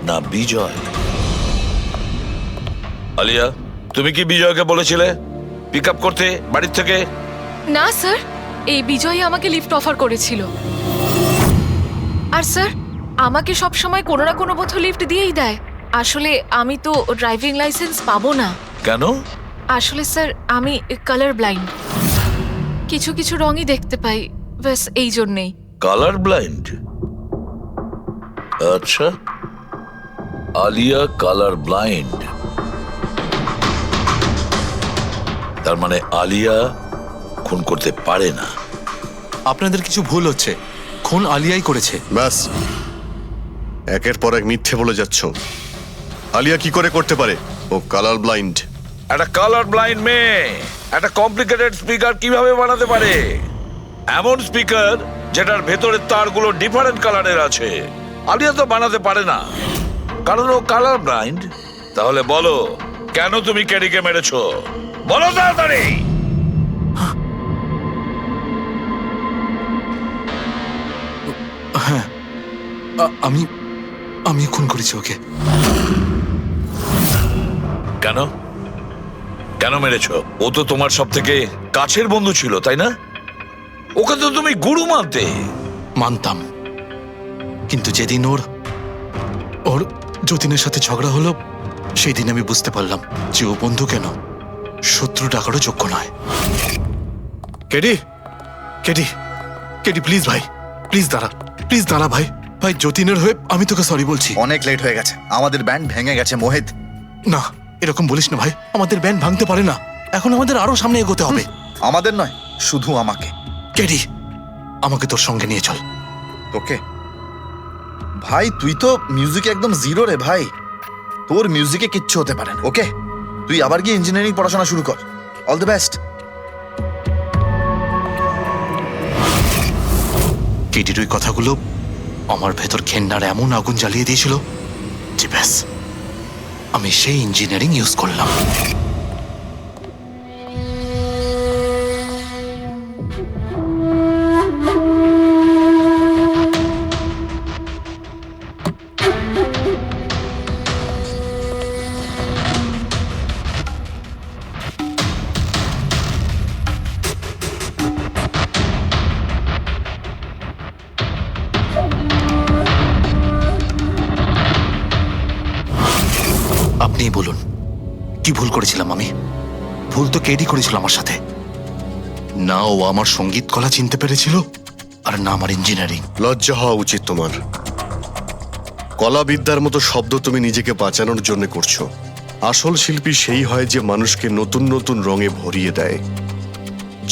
না বিজয়। আলিয়া, তুমি কি বিজয়কে বলেছিলে পিক আপ করতে বাড়ির থেকে? না স্যার, এই বিজয় আমাকে লিফট অফার করেছিল। আর স্যার, আমাকে সব সময় কোনো না কোনো বোধ লিফট দিয়েই দেয়। আসলে আমি তো ড্রাইভিং লাইসেন্স পাবো না। কেন? আসলে স্যার, আমি কালার ব্লাইন্ড, কিছু কিছু রঙই দেখতে পাই, ব্যাস এই জন্যেই। Colour blind? আচ্ছা, আলিয়া কালার ব্লাইন্ড। তার মানে আলিয়া খুন করতে পারে না। আপনাদের কিছু ভুল হচ্ছে, খুন আলিয়াই করেছে। ব্যাস, একের পর এক মিথ্যে বলে যাচ্ছ। আলিয়া কি করে করতে পারে? ও কালার ব্লাইন্ড। একটা কালার ব্লাইন্ড মেয়ে একটা কমপ্লিকেটেড স্পিকার কিভাবে বানাতে পারে? এমন স্পিকার যেটার ভেতরের তারগুলো ডিফারেন্ট কালারের আছে। আলিয়া তো বানাতে পারে না, কারণ ও কালার ব্লাইন্ড। তাহলে বলো, কেন তুমি কেডিকে মেরেছো? বলো তাড়াতাড়ি। হ্যাঁ, আমি আমি খুন করেছি ওকে। কেন কেন মেরেছো? ও তো তোমার সব থেকে কাছের বন্ধু ছিল, তাই না? ওকে তো তুমি গুরু মানতে। মানতাম, কিন্তু যেদিন ওর যতীনের সাথে ঝগড়া হলো, সেই দিন আমি বুঝতে পারলাম যে ও বন্ধু কেন, শত্রু ডাকারও যোগ্য নয়। কেডি, কেডি, কেডি, প্লিজ ভাই, প্লিজ দাঁড়া, প্লিজ দাঁড়া ভাই। ভাই, যতীনের হয়ে আমি তোকে সরি বলছি। অনেক লেট হয়ে গেছে, আমাদের ব্যান্ড ভেঙে গেছে মোহিত। না, এরকম বলিস না ভাই, আমাদের ব্যান্ড ভাঙতে পারে না। এখন আমাদের আরো সামনে এগোতে হবে। আমাদের নয়, শুধু আমাকে। কেডি, আমাকে তোর সঙ্গে নিয়ে চল। তোকে? ভাই, তুই তো মিউজিকে একদম জিরো রে ভাই। তোর মিউজিকে কিচ্ছু হতে পারে না, ওকে? তুই আবার গিয়ে ইঞ্জিনিয়ারিং পড়াশোনা শুরু কর। All the best. কেডির ওই কথাগুলো আমার ভেতর ঘেন্নার এমন আগুন জ্বালিয়ে দিয়েছিল যে ব্যাস, আমি সেই ইঞ্জিনিয়ারিং ইউজ করলাম। আপনিই বলুন, কি ভুল করেছিলাম আমি? ভুল তো কেডি করেছিল আমার সাথে। না ও আমার সঙ্গীত কলা চিনতে পেরেছিল, আর না আমার ইঞ্জিনিয়ারিং। লজ্জা হওয়া উচিত তোমার। কলাবিদ্যার মতো শব্দ তুমি নিজেকে বাঁচানোর জন্য করছো। আসল শিল্পী সেই হয় যে মানুষকে নতুন নতুন রঙে ভরিয়ে দেয়।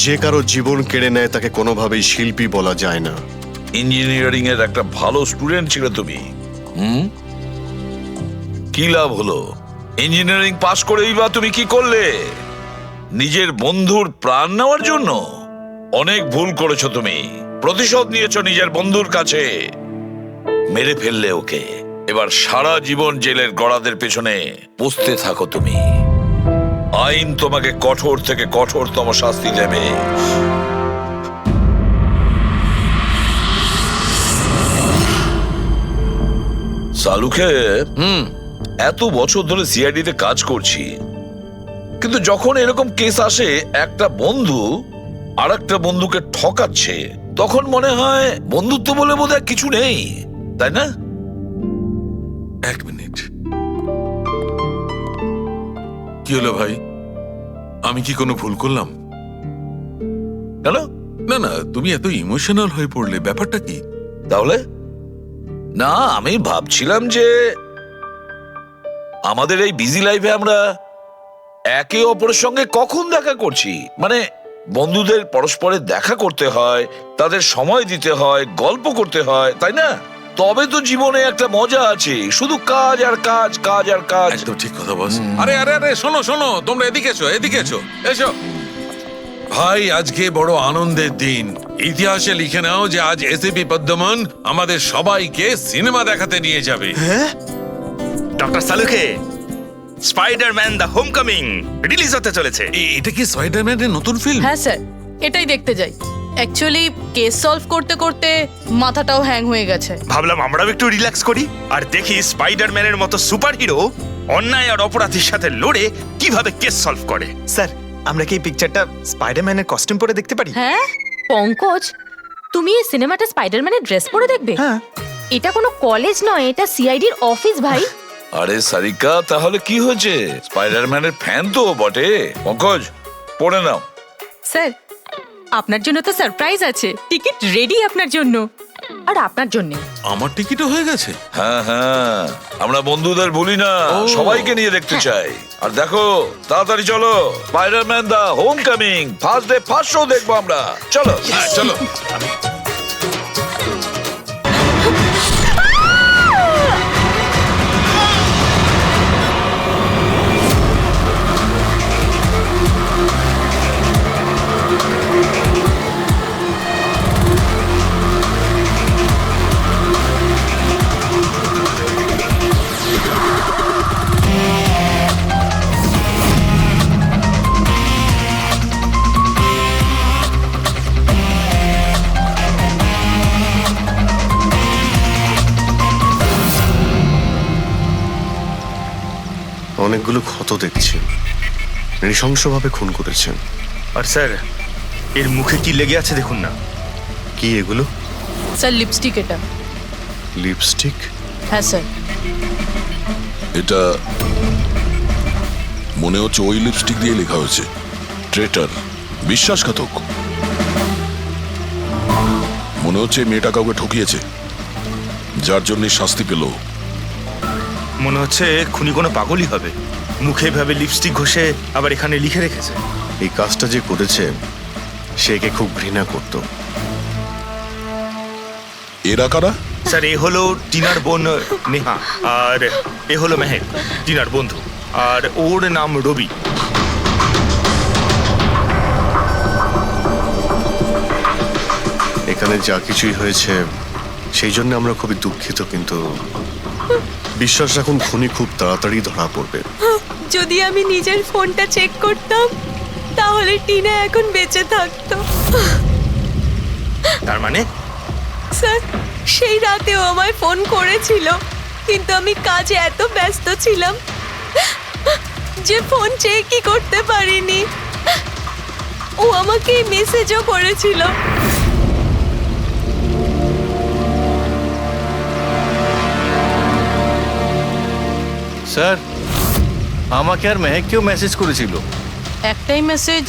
যে কারো জীবন কেড়ে নেয় তাকে কোনোভাবেই শিল্পী বলা যায় না। ইঞ্জিনিয়ারিং এর একটা ভালো স্টুডেন্ট ছিল তুমি। কি লাভ হলো? ইঞ্জিনিয়ারিং পাশ করেই বা তুমি কি করলে? নিজের বন্ধুর প্রাণ নেওয়ার জন্য? অনেক ভুল করেছো তুমি। প্রতিশোধ নিয়েছো নিজের বন্ধুর কাছে। মেরে ফেললে ওকে। এবার সারা জীবন জেলের গড়াদের পেছনে পৌঁছতে থাকো তুমি। আইন তোমাকে কঠোর থেকে কঠোরতম শাস্তি দেবে। সালুকে এত বছর ধরে সিআইডি তে কাজ করছি, কিন্তু যখন এরকম কেস আসে একটা বন্ধু আর একটা বন্ধুকে ঠকাচ্ছে, তখন মনে হয় বন্ধুত্ব বলে বোধহয় কিছু নেই, তাই না? এক মিনিট, কি হলো ভাই? আমি কি কোনো ভুল করলাম? কেন? না না, তুমি এত ইমোশনাল হয়ে পড়লে, ব্যাপারটা কি? তাহলে না, আমি ভাবছিলাম যে আমাদের এই বিজি লাইফে আমরা একে অপরের সঙ্গে কখন দেখা করছি। মানে বন্ধুদের পরস্পরের দেখা করতে হয়, তাদের সময় দিতে হয়, গল্প করতে হয়, তাই না? তবে তো জীবনে একটা মজা আছে। শুধু কাজ আর কাজ, কাজ আর কাজ। একদম ঠিক কথা বলছ। আরে আরে আরে, শোনো শোনো, তোমরা এদিকে এসো, এদিকে এসো, এসো ভাই। আজকে বড় আনন্দের দিন। ইতিহাসে লিখে নাও যে আজ এসিপি পদ্মমন আমাদের সবাইকে সিনেমা দেখাতে নিয়ে যাবে। Doctor Saluke, Spiderman the homecoming release হতে চলেছে। এটা কি স্পাইডারম্যানের নতুন ফিল্ম? হ্যাঁ স্যার, এটাই দেখতে যাই। অ্যাকচুয়ালি কেস সলভ করতে করতে মাথাটাও হ্যাং হয়ে গেছে। ভাবলাম আমরাও একটু রিল্যাক্স করি আর দেখি স্পাইডারম্যানের মতো সুপারহিরো অন্যায় আর অপরাধীর সাথে লড়ে কিভাবে কেস সলভ করে। স্যার আমরা কি এই পিকচারটা স্পাইডারম্যানের কস্টিউম পরে দেখতে পারি? হ্যাঁ পঙ্কজ, তুমি এই সিনেমাটা স্পাইডারম্যানের ড্রেস পরে দেখবে? হ্যাঁ। এটা কোনো কলেজ নয়, এটা সিআইডির অফিস ভাই। আরে সারিকা, তাহলে কি হয়েছে? স্পাইডারম্যানের ফ্যান তো বটে। পঙ্কজ, পড়ে নাও। স্যার আপনার জন্য তো সারপ্রাইজ আছে, টিকিট রেডি আপনার জন্য আর আপনার জন্য। আমার টিকিটও হয়ে গেছে। হ্যাঁ হ্যাঁ, আমরা বন্ধুদের ভুলি না, সবাইকে নিয়ে দেখতে চাই। আর দেখো, তাড়াতাড়ি চলো, Spiderman the home coming first day first show দেখবো আমরা। চলো চলো। অনেকগুলো ক্ষত দেখছি, নৃশংসভাবে খুন করেছেন। আর স্যার এর মুখে কি লেগে আছে দেখুন না। কি এগুলো? স্যার লিপস্টিক এটা। লিপস্টিক? হ্যাঁ স্যার। এটা মনে হচ্ছে ওই লিপস্টিক দিয়ে লেখা হয়েছে ট্রেটার, বিশ্বাসঘাতক। মনে হচ্ছে মেয়েটা কাউকে ঠকিয়েছে, যার জন্য শাস্তি পেল। মনে হচ্ছে খুনি কোনো পাগলই হবে, মুখে ভাবে লিপস্টিক ঘষে আবার এখানে লিখে রেখেছে। এই কাজটা যে করেছে সে একে খুব ঘৃণা করত। এরা কারা? স্যার এ হলো টিনার বোন নেহা, আর এ হলো মেহেক, টিনার বন্ধু, আর ওর নাম রবি। এখানে যা কিছুই হয়েছে সেই জন্য আমরা খুবই দুঃখিত, কিন্তু বিশ্বাস রাখুন খুনি খুব তাড়াতাড়ি ধরা পড়বে। যদি আমি নিজের ফোনটা চেক করতাম তাহলে টিনা এখন বেঁচে থাকতো। তার মানে? স্যার সেই রাতেও আমায় ফোন করেছিল, কিন্তু আমি কাজে এত ব্যস্ত ছিলাম যে ফোন চেকই করতে পারিনি। ও আমাকে মেসেজও করেছিল। স্যার আমাকে আর মেহেককেও মেসেজ করেছিল। একটাই মেসেজ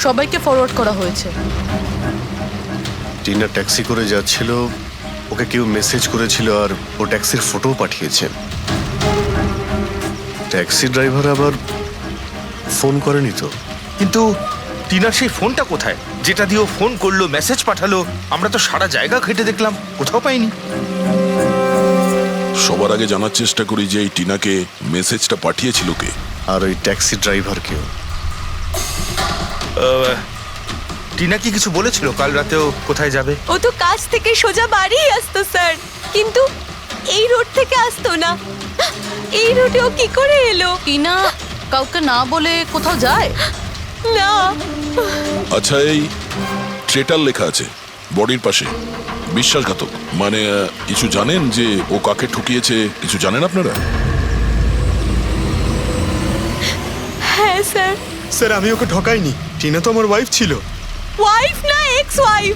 সবাইকে ফরওয়ার্ড করা হয়েছে। টিনা ট্যাক্সি করে যাচ্ছিল, ওকে কেউ মেসেজ করেছিল আর ও ট্যাক্সির ফটোও পাঠিয়েছে। ট্যাক্সি ড্রাইভার আবার ফোন করেনি তো। কিন্তু টিনার সেই ফোনটা কোথায় যেটা দিয়ে ও ফোন করলো, মেসেজ পাঠালো? আমরা তো সারা জায়গা ঘেটে দেখলাম, কোথাও পাইনি। সবার আগে জানার চেষ্টা করি যে এই টিনাকে মেসেজটা পাঠিয়েছিল কে, আর ওই ট্যাক্সি ড্রাইভার কেউ। টিনা কি কিছু বলেছিল কাল রাতেও কোথায় যাবে? ও তো কাজ থেকে সোজা বাড়ি আসতো স্যার, কিন্তু এই রোড থেকে আসতো না। এই রোডে ও কি করে এলো? টিনা কাউকে না বলে কোথাও যায় না। আচ্ছা, এই ট্রেটার লেখা আছে বডির পাশে, বিশ্বাসঘাতক মানে কিছু জানেন যে ও কাকে ঠকিয়েছে? কিছু জানেন আপনারা? হ্যাঁ স্যার। স্যার আমি ওকে ঠকাইনি, টিনা তো আমার ওয়াইফ ছিল। ওয়াইফ না, এক্স ওয়াইফ,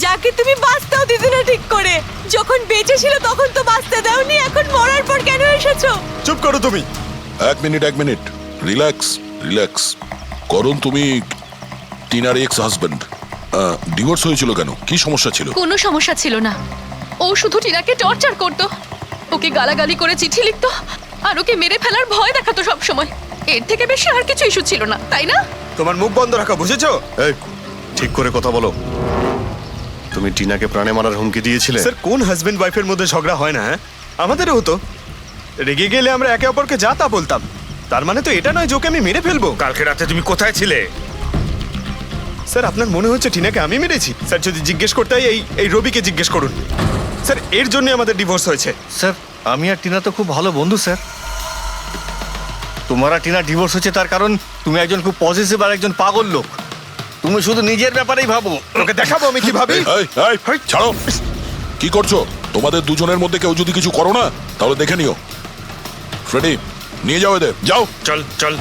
যাকে তুমি বাঁচতেও দিতে না ঠিক করে। যখন বেঁচে ছিল তখন তো বাঁচতে দাওনি, এখন মরার পর কেন এসেছো? চুপ করো তুমি। এক মিনিট, রিল্যাক্স রিল্যাক্স। করুন, তুমি টিনার এক্স হাজবেন্ড, ডিভোর্স হয়েছিল কেন? কি সমস্যা ছিল? কোনো সমস্যা ছিল না, ও শুধু টিনাকে টর্চার করতো, ওকে গালাগালি করে চিঠি লিখতো আর ওকে মেরে ফেলার ভয় দেখাতো সব সময়। এর থেকে বেশি আর কিছু ইস্যু ছিল না, তাই না? তোমার মুখ বন্ধ রাখা, বুঝেছো? এই ঠিক করে কথা বলো। তুমি টিনাকে প্রাণে মারার হুমকি দিয়েছিলে? স্যার কোন হাজবেন্ড ওয়াইফের মধ্যে ঝগড়া হয় না? হ্যাঁ আমাদেরও হতো, রেগে গেলে আমরা একে অপরকে যা তা বলতাম। তার মানে তো এটা নয় যে ওকে আমি মেরে ফেলবো। কালকে রাতে তুমি কোথায় ছিলে? স্যার আপনার মনে হচ্ছে টিনাকে আমি মেরেছি? স্যার যদি জিজ্ঞেস করতে হয় এই রবিকে জিজ্ঞেস করুন। স্যার এর জন্য আমাদের ডিভোর্স হয়েছে। স্যার আমি আর টিনা তো খুব ভালো বন্ধু স্যার। তোমার আর টিনা ডিভোর্স হচ্ছে তার কারণ তুমি একজন খুব পজিটিভ আর একজন পাগল লোক। তুমি শুধু নিজের ব্যাপারেই ভাবো। তোকে দেখাবো আমি কি ভাবি। এই, ছাড়ো। কি করছো? তোমাদের দুজনের মধ্যে কেউ যদি কিছু করো না তাহলে দেখে নিও। ফ্রেডি, নিয়ে যাও এদের, যাও। চল চল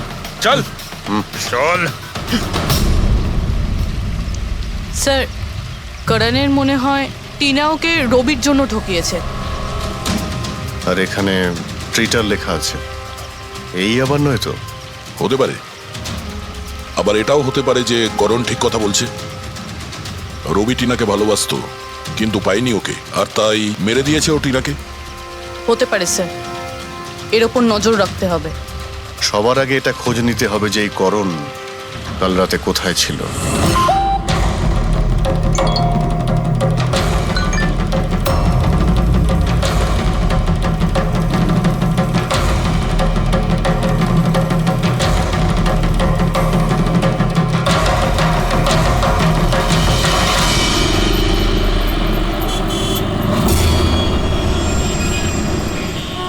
চল চল। স্যার, করণের মনে হয় টিনা ওকে রবির জন্য ঠকিয়েছে। আর এখানে ট্রিটার লেখা আছে, এই আবার নয় তো? হতে পারে, আবার এটাও হতে পারে যে করণ ঠিক কথা বলছে। রবি টিনাকে ভালোবাসতো কিন্তু পাইনি ওকে, আর তাই মেরে দিয়েছে ও টিনাকে। হতে পারে স্যার, এর ওপর নজর রাখতে হবে। সবার আগে এটা খোঁজ নিতে হবে যে এই করণ কাল রাতে কোথায় ছিল।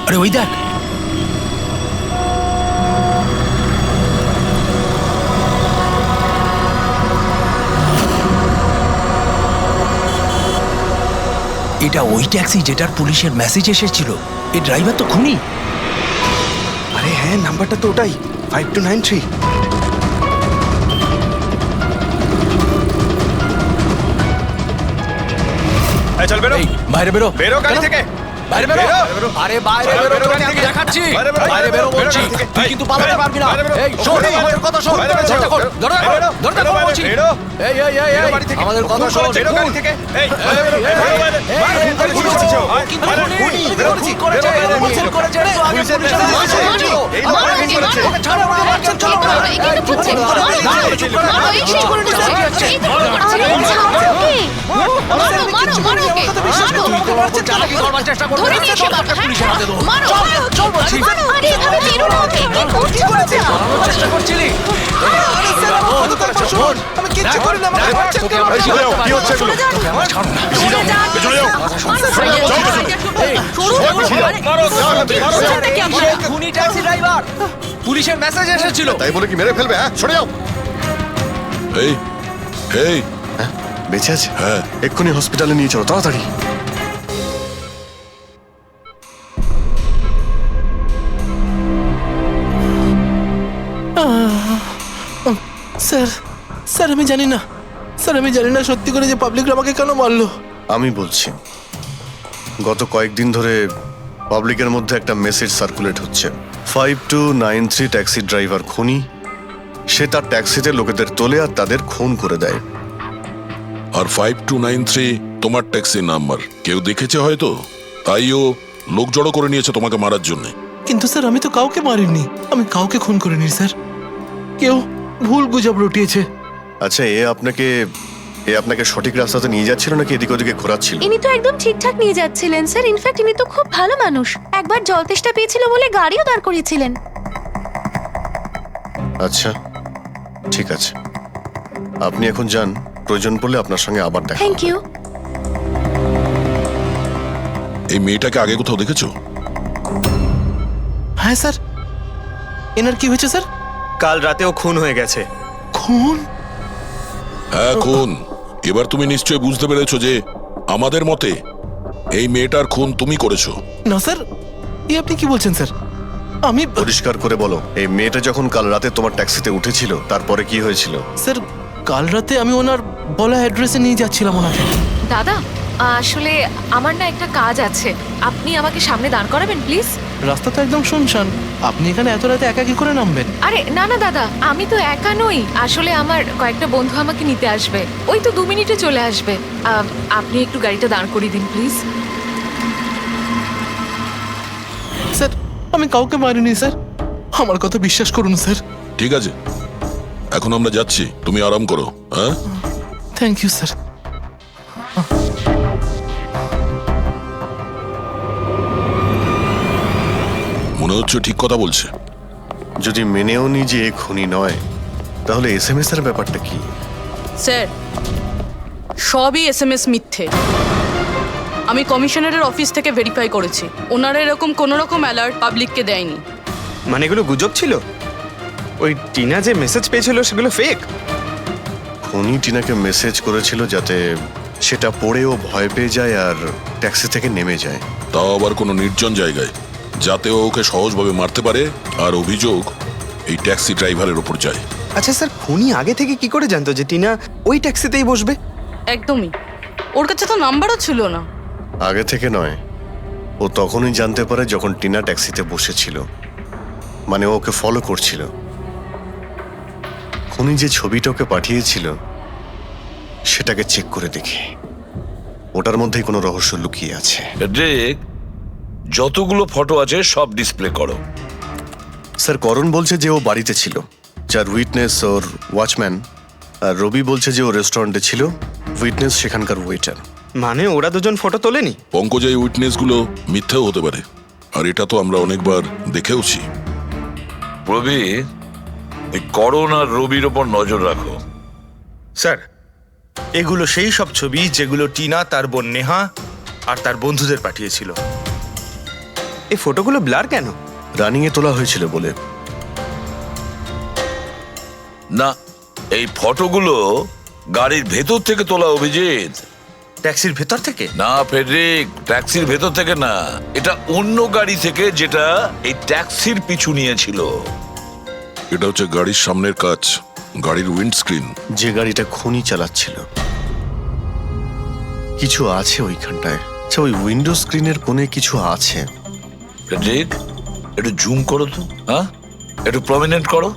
আরে ওই দেখ, এটা ওই ট্যাক্সি যেটার পুলিশের মেসেজ এসেছিল। এই ড্রাইভার তো খুনি। আরে হ্যাঁ, নাম্বারটা তো ওটাই, 5293। চল বেরো, বাইরে বেরো, বেরো গাড়ি থেকে, বাইরে বেরো। আরে বাইরে বেরো, তোকে আমি দেখাচ্ছি। বাইরে বেরো বলছি, তুই কিন্তু পালাতে পারবি না। এই শোন, আমাদের কথা শোন। দরজা খোল, দরজা খোল, দরজা খোল বলছি। এই আমাদের কথা শোন। বেরো গাড়ি থেকে। এই পুলিশের মেসেজ এসেছিল, তাই বলে কি মেরে ফেলবে? হ্যাঁ, সরে যাও। এই এই হ্যাঁ, বেঁচে আছে? হ্যাঁ। এক্ষুনি হসপিটালে নিয়ে চলো, তাড়াতাড়ি। স্যার, স্যার আমি জানি না, স্যার আমি জানি না সত্যি করে যে পাবলিকরা আমাকে কেন মারলো। আমি বলছি, গত কয়েকদিন ধরে পাবলিকের মধ্যে একটা মেসেজ সার্কুলেট হচ্ছে, 5293 ট্যাক্সি ড্রাইভার খুনি। সে তার ট্যাক্সিতে লোকেদের তোলে আর তাদের খুন করে দেয়। আর 5293 তোমার ট্যাক্সি নাম্বার কেউ দেখেছে হয়তো, তাই ও লোক জড়ো করে নিয়েছে তোমাকে মারার জন্য। কিন্তু স্যার আমি তো কাউকে মারিনি, আমি কাউকে খুন করিনি স্যার। কেউ ভুল গুজব রটিয়েছে। আচ্ছা, এ আপনাকে সঠিক রাস্তাতে নিয়ে যাচ্ছিল নাকি এদিক ওদিকে ঘোরাচ্ছিল? ইনি তো একদম ঠিকঠাক নিয়ে যাচ্ছিলেন স্যার। ইনফ্যাক্ট ইনি তো খুব ভালো মানুষ। একবার জল তেষ্টা পেয়েছিল বলে গাড়িও দাঁড় করিয়েছিলেন। আচ্ছা, ঠিক আছে, আপনি এখন যান। প্রয়োজন পড়লে আপনার সঙ্গে আবার দেখা। Thank you. এই মেয়েটাকে আগে কোথাও দেখেছো? হ্যাঁ স্যার। এনার কি হয়েছে স্যার? কাল রাতেও খুন হয়ে গেছে। খুন? হ্যাঁ, খুন। এবার তুমি নিশ্চয়ই বুঝতে পেরেছো যে আমাদের মতে এই মেয়েটার খুন তুমি করেছো। না স্যার, আপনি কি বলছেন স্যার? আমি পরিষ্কার করে বলো, এই মেয়েটা যখন কাল রাতে তোমার ট্যাক্সিতে উঠেছিল তারপরে কি হয়েছিল? স্যার, কাল রাতে আমি ওনার বলা অ্যাড্রেসে নিয়ে যাচ্ছিলাম ওনাকে। দাদা, আসলে আমার না একটা কাজ আছে, আপনি আমাকে সামনে দাঁড় করাবেন প্লিজ। রাস্তা তো একদম শুনশান, আপনি এখানে এত রাতে একা কি করে নামবেন? আরে না না দাদা, আমি তো একা নই। আসলে আমার কয়েকটা বন্ধু আমাকে নিতে আসবে, ওই তো 2 মিনিটে চলে আসবে। আপনি একটু গাড়িটা দাঁড় করিয়ে দিন প্লিজ। স্যার, আমি কাউকে মারিনি স্যার, আমার কথা বিশ্বাস করুন স্যার। ঠিক আছে, এখন আমরা যাচ্ছি, তুমি আরাম করো। হ্যাঁ, থ্যাংক ইউ স্যার। মনে হচ্ছে ঠিক কথা বলছে। যদি মেনেও নি যে এ খুনি নয়, তাহলে এসএমএস এর ব্যাপারটা কি? স্যার, সবই এসএমএস মিথ্যে। আমি কমিশনারের অফিস থেকে ভেরিফাই করেছি, ওনারা এরকম কোনো রকম অ্যালার্ট পাবলিককে দেয়নি। মানে এগুলো গুজব ছিল? ওই টিনা যে মেসেজ পেয়েছিল সেগুলো ফেক? খুনি টিনাকে মেসেজ করেছিল যাতে সেটা পড়ে ও ভয় পেয়ে যায় আর ট্যাক্সি থেকে নেমে যায়। তাও আবার কোনো নির্জন জায়গায়, যাতে ও ওকে সহজভাবে মারতে পারে, আর অভিযোগ এই ট্যাক্সি ড্রাইভারের ওপর যায়। আচ্ছা স্যার, খুনি আগে থেকে কি করে জানতো যে টিনা ওই ট্যাক্সিতেই বসবে? একদমই, ওর কাছে তো নাম্বারও ছিল না। আগে থেকে নয়, ও তখনই জানতে পারে যখন টিনা ট্যাক্সিতে বসেছিল, মানে ও ওকে ফলো করছিল। খুনি যে ছবিটা ওকে পাঠিয়েছিল সেটাকে চেক করে দেখি, ওটার মধ্যেই কোনো রহস্য লুকিয়ে আছে। দেখ, যতগুলো ফটো আছে সব ডিসপ্লে করো। স্যার, করণ বলছে যে ও বাড়িতে ছিল, যার উইটনেস ওর ওয়াচম্যান, আর রবি বলছে যে ও রেস্টুরেন্টে ছিল, উইটনেস সেখানকার ওয়েটার। মানে ওরা দুজন ফটো তোলেনি? পঙ্কজ, এই উইটনেসগুলো মিথ্যেও হতে পারে, আর এটা তো আমরা অনেকবার দেখেওছি। রবি, এই করণ আর রবির ওপর নজর রাখো। স্যার, এগুলো সেই সব ছবি যেগুলো টিনা তার বোন নেহা আর তার বন্ধুদের পাঠিয়েছিল। এই ফটোগুলো ব্লার কেন? রানিং এ তোলা হয়েছিল বলে। না, এই ফটোগুলো গাড়ির ভেতর থেকে তোলা, অভিজিৎ। ট্যাক্সির ভেতর থেকে? না ফেডরিক, ট্যাক্সির ভেতর থেকে না, এটা অন্য গাড়ি থেকে, যেটা এই ট্যাক্সির পিছু নিয়েছিল। এটা হচ্ছে গাড়ির সামনের কাচ, গাড়ির উইন্ডস্ক্রিন। যে গাড়িটা খুনি চালাচ্ছিল। কিছু আছে ওইখানটায়। আচ্ছা, ওই উইন্ডো স্ক্রিনের কোণে কিছু আছে। ফেডরিক, একটু জুম করো তো, হ্যাঁ, একটু প্রমিনেন্ট করো।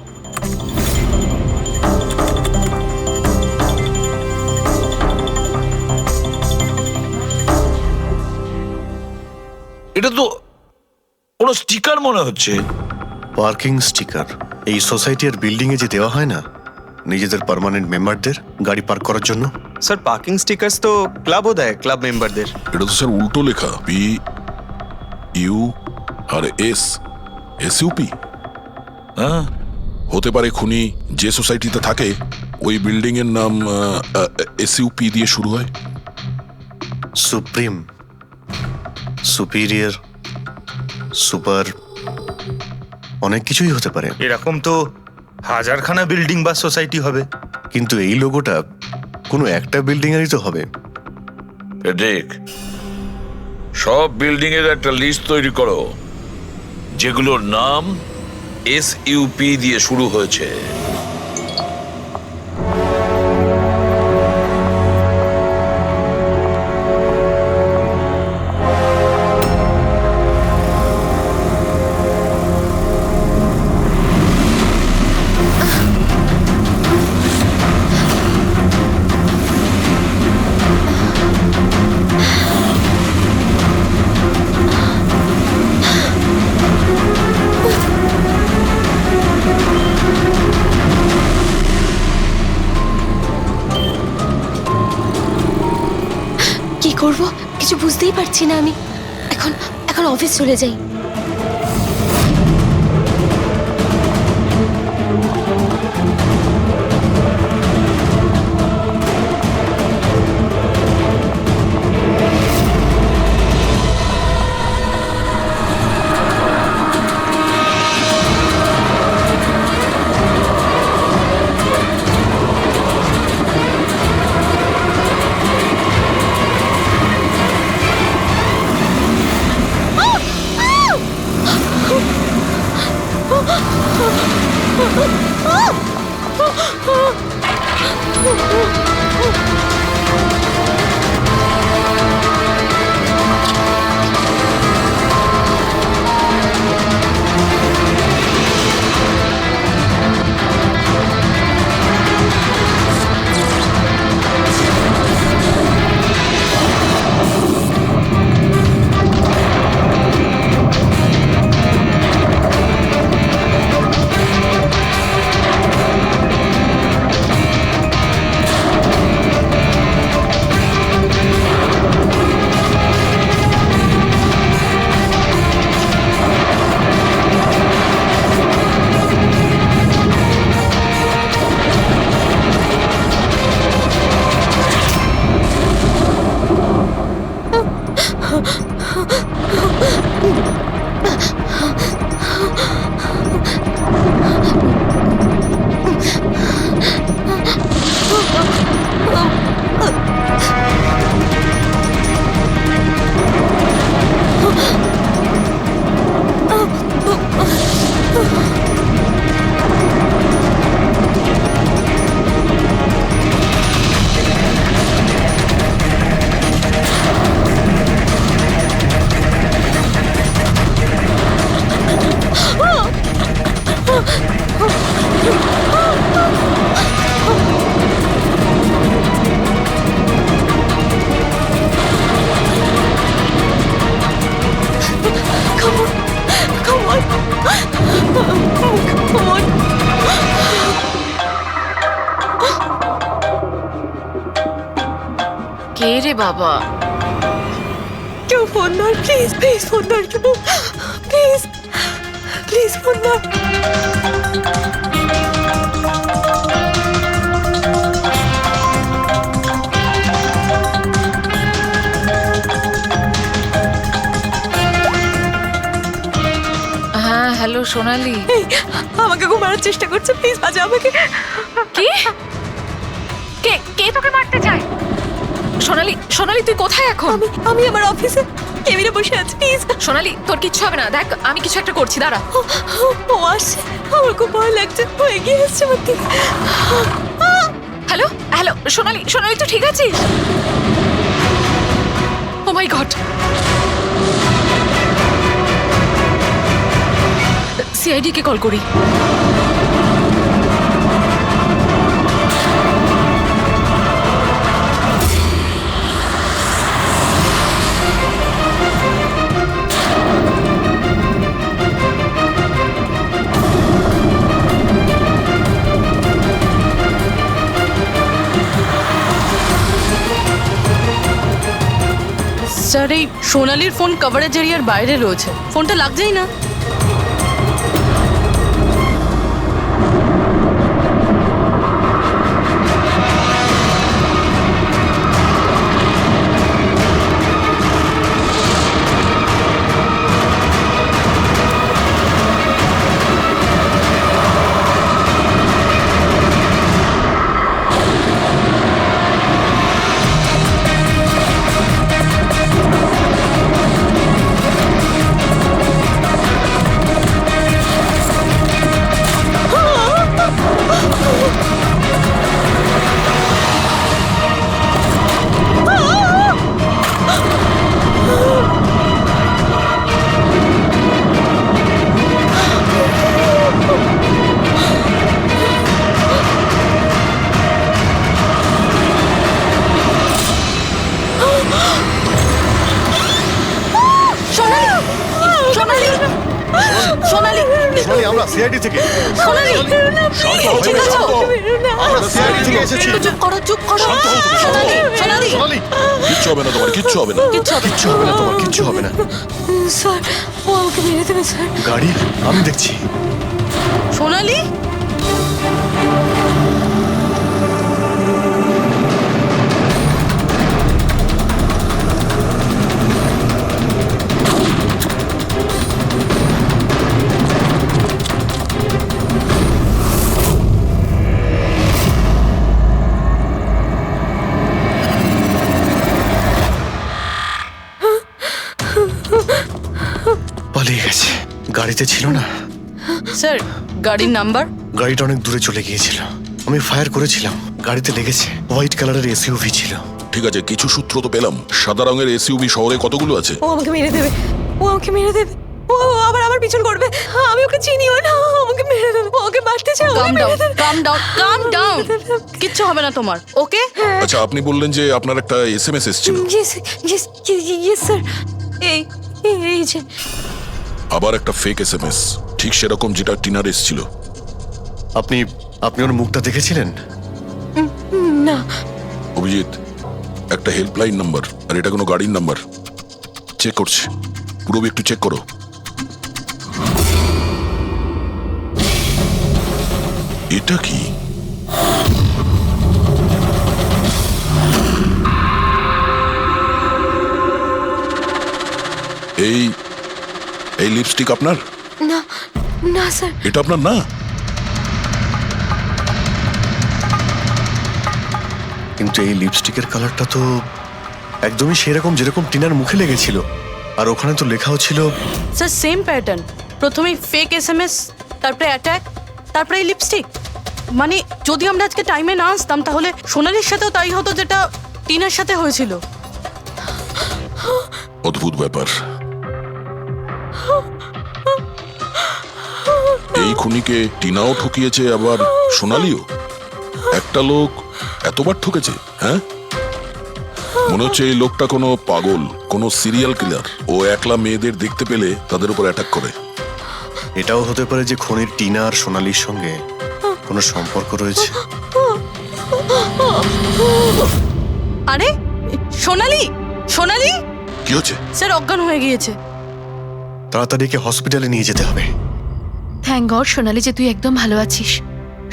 এটা তো কোনো স্টিকার মনে হচ্ছে। Parking sticker. এই সোসাইটির বিল্ডিং এ যে দেওয়া হয় না নিজেদের পার্মানেন্ট মেম্বারদের গাড়ি পার্ক করার জন্য। স্যার, পার্কিং স্টিকার্স তো ক্লাবও দেয়, ক্লাব মেম্বারদের। এটা তো স্যার উল্টো লেখা, P U R S, SUP. হ্যাঁ, হতে পারে খুনি যে সোসাইটিতে থাকে ওই বিল্ডিং এর নাম এসইউপি দিয়ে শুরু হয়। সুপ্রিম, সুপিরিয়র, সুপার, অনেক কিছুই হতে পারে। এরকম তো হাজারখানা বিল্ডিং বা সোসাইটি হবে। কিন্তু এই লোগোটা কোনো একটা বিল্ডিং এরই তো হবে। দেখ, সব বিল্ডিং এর একটা লিস্ট তৈরি করো যেগুলোর নাম এসইউপি দিয়ে শুরু হয়েছে। কি করব কিছু বুঝতেই পারছি না আমি। এখন এখন অফিস চলে যাই। বাবা। কেউ ফোন ধর প্লিজ, প্লিজ ফোন ধর কেউ, প্লিজ প্লিজ ফোন ধর। হ্যাঁ হ্যালো সোনালি। এই, আমাকে খুব মারার চেষ্টা করছে, প্লিজ বাঁচা আমাকে। কি? কে কে তোকে মারতে চায়? সোনালি, সোনালি তুই কোথায় এখন? আমি আমার অফিসে কেবিনে বসে আছি, প্লিজ। সোনালি তোর কিচ্ছু হবে না, দেখ আমি কিছু একটা করছি, দাঁড়া। ও আসছে, আমার খুব ভয় লাগছে, ও এগিয়ে আসছে আমার দিকে। হ্যালো হ্যালো সোনালি, সোনালি তুই ঠিক আছিস? ও মাই গড, সিআইডি কে কল করি। স্যার এই সোনালির ফোন কভারেজ এরিয়ার বাইরে রয়েছে, ফোনটা লাগছেই না। সোনালি, আমরা সিআইডি থেকে। সোনালি শান্ত হও, ঠিক আছো? আমরা সিআইডি থেকে এসেছি। চুপ করো, চুপ করো। সোনালি, সোনালি সোনালি, কিচ্ছু হবে না তোমার, কিচ্ছু হবে না। কিচ্ছু হবে না। কিচ্ছু হবে না তোমার, কিচ্ছু হবে না। স্যার, ও আমাকে মেরে দেবে স্যার। গাড়ি আমি দেখছি। সোনালি পালিয়ে গেছে, গাড়িতে ছিল না। স্যার গাড়ির নাম্বার? গাড়িটা অনেক দূরে চলে গিয়েছিল, আমি ফায়ার করেছিলাম, গাড়িতে লেগেছে। হোয়াইট কালারের এসইউভি ছিল। ঠিক আছে, কিছু সূত্র তো পেলাম। সাদা রঙের এসইউভি শহরে কতগুলো আছে? ও আমাকে মেরে দেবে, ও আমাকে মেরে দেবে, ও আবার আমার পিছন করবে। আমি ওকে চিনিও না, ও আমাকে মেরে দেবে, ও ওকে মারতে চাও। কাম ডাউন, কাম ডাউন, কাম ডাউন। কিচ্ছু হবে না তোমার, ওকে? আচ্ছা, আপনি বললেন যে আপনার একটা এসএমএস এসেছিল। Yes yes yes sir. এই এই যে আবার একটা ফেক এসএমএস, ঠিক সেরকম যেটা টিনার এসেছিল। আপনি আপনি ওর মুখটা দেখেছিলেন? না। অভিজিৎ, একটা হেল্পলাইন নাম্বার, আর এটা কোনো গাড়ির নাম্বার। চেক করছি, পুরো একটু চেক করো। এটা কি? এই এই লিপস্টিক আপনার? না না স্যার। এটা আপনার না? কিন্তু এই লিপস্টিকের কালারটা তো একদমই সেরকম যেরকম টিনার মুখে লেগেছিল, আর ওখানে তো লেখাও ছিল। স্যার সেম প্যাটার্ন, প্রথমেই ফেক এসএমএস, তারপরে অ্যাটাক, তারপরে এই লিপস্টিক। মানে যদি আমরা আজকে টাইমে না আসতাম তাহলে সোনালির সাথেও তাই হতো যেটা টিনার সাথে হয়েছিল। অদ্ভুত ব্যাপার। এই খুনিকে টিনাও ঠকিয়েছে, আবার সোনালিও। একটা লোক এতবার ঠকেছে, হ্যাঁ? মনে হচ্ছে এই লোকটা কোনো পাগল, কোনো সিরিয়াল কিলার। ও একলা মেয়েদের দেখতে পেলে তাদের উপর অ্যাটাক করে। এটাও হতে পারে যে খুনির টিনা আর সোনালির সঙ্গে কোনো সম্পর্ক রয়েছে। আরে সোনালি, সোনালি, কি হচ্ছে? স্যার অজ্ঞান হয়ে গিয়েছে। তাড়াতাড়ি একে হসপিটালে নিয়ে যেতে হবে। থ্যাংক গড সোনালি যে তুই একদম ভালো আছিস।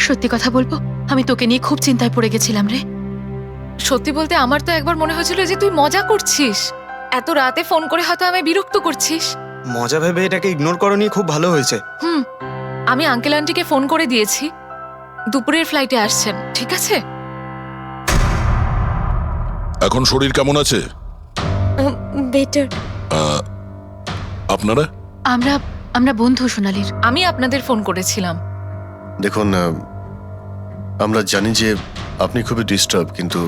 সত্যি কথা বলবো, আমি তোকে নিয়ে খুব চিন্তায় পড়ে গেছিলাম রে। সত্যি বলতে আমার তো একবার মনে হয়েছিল যে তুই মজা করছিস, এত রাতে ফোন করে হয়তো আমায় বিরক্ত করছিস। মজা ভেবে এটাকে ইগনোর করনি, খুব ভালো হয়েছে। আমি আঙ্কেল আন্টিকে ফোন করে দিয়েছি, দুপুরের ফ্লাইটে আসছেন, ঠিক আছে? এখন শরীর কেমন আছে? বেটার। আপনারা? আমরা বন্ধু সোনালির। আমি আপনাদের ফোন করেছিলাম। দেখুন, আমরা জানি যে আপনি খুবই ডিস্টার্ব, কিন্তু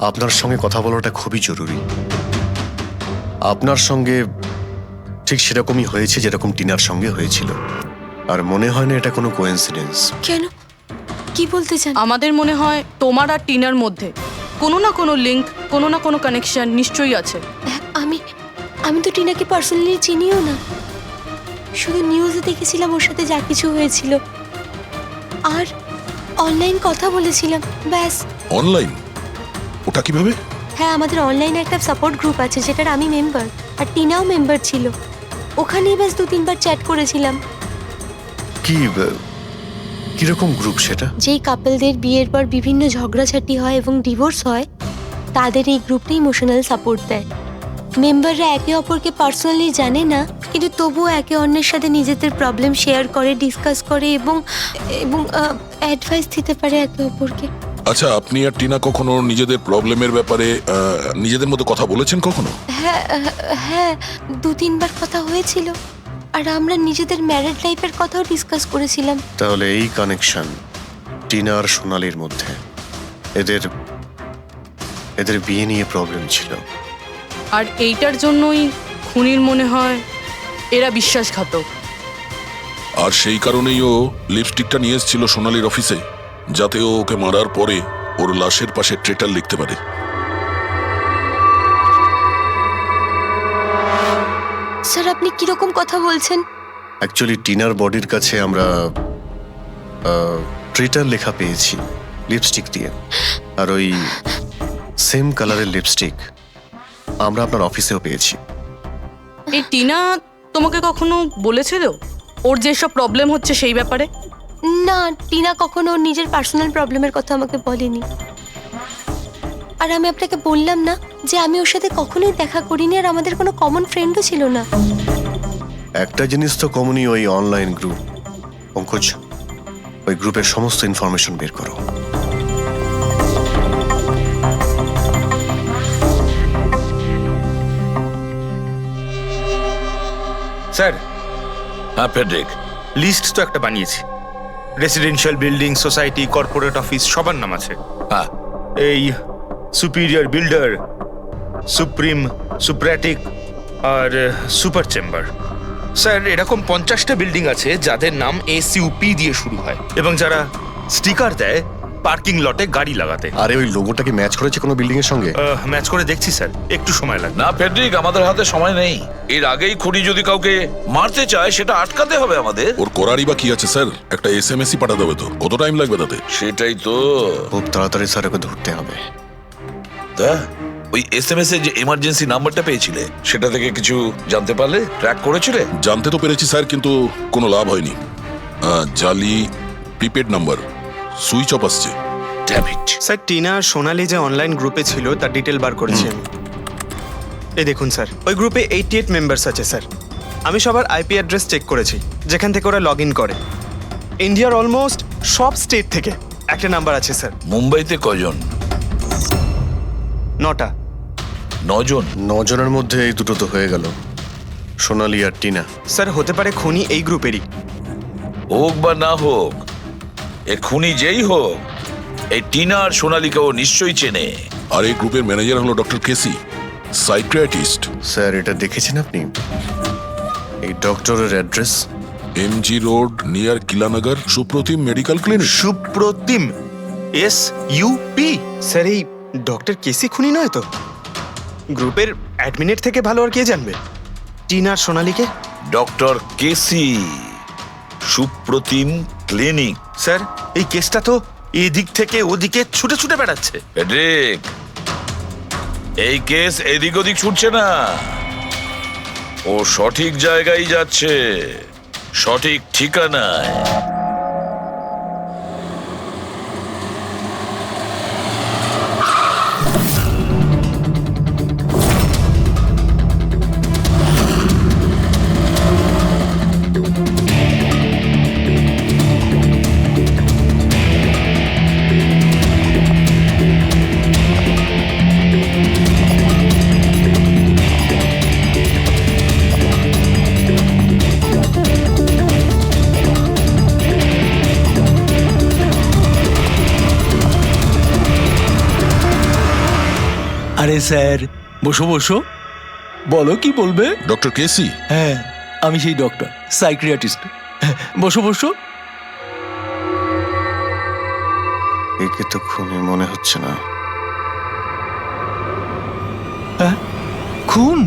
আপনার সঙ্গে কথা বলাটা খুবই জরুরি। আপনার সঙ্গে ঠিক সেরকমই হয়েছে যেরকম টিনার সঙ্গে হয়েছিল, আর মনে হয় না এটা কোনো কোইন্সিডেন্স। কেন, কি বলতে চান? আমাদের মনে হয় তোমার আর টিনার মধ্যে কোনো না কোনো লিংক, কোনো না কোনো কানেকশন নিশ্চয়ই আছে। আমি তো টিনাকে পার্সোনালি চিনিও না, শুধু নিউজে দেখেছিলাম ওর সাথে যা কিছু হয়েছিল, আর অনলাইন কথা বলেছিলাম, ব্যাস। অনলাইন? ওটা কিভাবে? হ্যাঁ, আমাদের অনলাইনে একটা সাপোর্ট গ্রুপ আছে যেটার আমি মেম্বার, আর টিনাও মেম্বার ছিল। ওখানেই ব্যাস 2-3 বার চ্যাট করেছিলাম। কিরকম গ্রুপ সেটা? যেই কাপলদের বিয়ের পর বিভিন্ন ঝগড়াঝাটি হয় এবং ডিভোর্স হয়, তাদের এই গ্রুপটা ইমোশনাল সাপোর্ট দেয়। মেম্বাররা একে অপরকে পার্সোনালি জানে না, কিন্তু তবুও একে অন্যের সাথে নিজেদের প্রবলেম শেয়ার করে, ডিসকাস করে এবং অ্যাডভাইস দিতে পারে একে অপরকে। আচ্ছা, আপনি আর টিনা কখনো নিজেদের প্রবলেমের ব্যাপারে নিজেদের মধ্যে কথা বলেছেন কখনো? হ্যাঁ, 2-3 বার কথা হয়েছিল, আর আমরা নিজেদের ম্যারিড লাইফের কথাও ডিসকাস করেছিলাম। তাহলে এই কানেকশন টিনা আর সোনালির মধ্যে, এদের বিয়ে নিয়ে প্রবলেম ছিল, আর এইটার জন্যই খুনির মনে হয় এরা বিশ্বাসঘাতক। আর সেই কারণেই ও লিপস্টিকটা নিয়ে এসেছিল সোনালির অফিসে, যাতে ও ওকে মারার পরে ওর লাশের পাশে ট্রেটার লিখতে পারে। স্যার, আপনি কিরকম কথা বলছেন? অ্যাকচুয়ালি টিনার বডির কাছে আমরা ট্রেটার লেখা পেয়েছি লিপস্টিক দিয়ে, আর ওই সেম কালারের লিপস্টিক আমরা আপনার অফিসেও পেয়েছি। এই টিনা তোমাকে কখনো বলেছিল ওর যেসব প্রবলেম হচ্ছে সেই ব্যাপারে? না, টিনা কখনো ওর নিজের পার্সোনাল প্রবলেমের কথা আমাকে বলেনি। আর আমি আপনাকে বললাম না যে আমি ওর সাথে কখনোই দেখা করিনি, আর আমাদের কোনো কমন ফ্রেন্ডও ছিল না। একটা জিনিস তো কমনই, ওই অনলাইন গ্রুপ। পঙ্কজ, ওই গ্রুপের সমস্ত ইনফরমেশন বের করো। স্যার, হ্যাঁ ফেডরিক, লিস্ট তো একটা বানিয়েছি। Residential building, society, corporate office সবার নাম আছে। হ্যাঁ, এই সুপিরিয়র বিল্ডার, সুপ্রিম, সুপ্রাটিক আর সুপার চেম্বার। স্যার, এরকম 50টা বিল্ডিং আছে যাদের নাম SUP দিয়ে শুরু হয়, এবং যারা স্টিকার দেয় পার্কিং লটে গাড়ি লাগাতে। আরে ওই লোগোটা কি ম্যাচ করেছে কোনো বিল্ডিং এর সঙ্গে? ম্যাচ করে দেখছি স্যার, একটু সময় লাগবে। না ফেডরিক, আমাদের হাতে সময় নেই। এর আগেই খুনি যদি কাউকে মারতে চায় সেটা আটকাতে হবে আমাদের। ওর করারই বা কি আছে স্যার? একটা SMS-ই পাঠাতে হবে তো, কত টাইম লাগবে তাতে? সেটাই তো। খুব তাড়াতাড়ি স্যার ওকে ধরতে হবে। তা ওই SMS এর যে এমার্জেন্সি নাম্বারটা পেয়েছিলে, সেটা থেকে কিছু জানতে পারলে? ট্র্যাক করেছিলে? জানতে তো পেরেছি স্যার, কিন্তু কোনো লাভ হয়নি। জালি প্রিপেড নাম্বার, সুইচ অফ আসছে। Damn it. স্যার, টিনা আর সোনালি যে অনলাইন গ্রুপে ছিল তার ডিটেল বার করেছি আমি। এই দেখুন স্যার, ওই গ্রুপে 88 মেম্বার্স আছে স্যার। আমি সবার IP অ্যাড্রেস চেক করেছি, যেখান থেকে ওরা লগ ইন করে। ইন্ডিয়ার অলমোস্ট সব স্টেট থেকে একটা নাম্বার আছে স্যার। মুম্বাইতে কজন? 9টা। 9 জন? 9 জনের মধ্যে এই দুটো তো হয়ে গেল, সোনালি আর টিনা। স্যার, হতে পারে খুনি এই গ্রুপেরই। হোক বা না হোক, এ খুনি যেই হোক, এই টিনা আর সোনালিকেও নিশ্চয়ই চেনে। আর এই গ্রুপের ম্যানেজার হলো ডক্টর কেসি, সাইকিয়াট্রিস্ট। স্যার, এটা দেখেছেন আপনি? এই ডক্টরের address MG road near Kilanagar, Supratim medical clinic. Supratim, SUP? Sir, এই ডক্টর কেসি খুনি নয় তো? গ্রুপের অ্যাডমিনের থেকে ভালো আর কে জানবে টিনা আর সোনালিকে? ডক্টর কেসি, সুপ্রতিম ক্লিনিক। স্যার, এই কেসটা তো এদিক থেকে ওদিকে ছুটে ছুটে বেড়াচ্ছে। ফেডরিক, এই কেস এদিক ওদিক ছুটছে না, ও সঠিক জায়গায় যাচ্ছে, সঠিক ঠিকানায়। আরে স্যার, বসো বসো, বলো কি বলবে। ডক্টর কেসি? হ্যাঁ, আমি সেই ডক্টর, সাইকিয়াট্রিস্ট। বসো বসো। একে তো খুনি মনে হচ্ছে না। হ্যাঁ, খুন?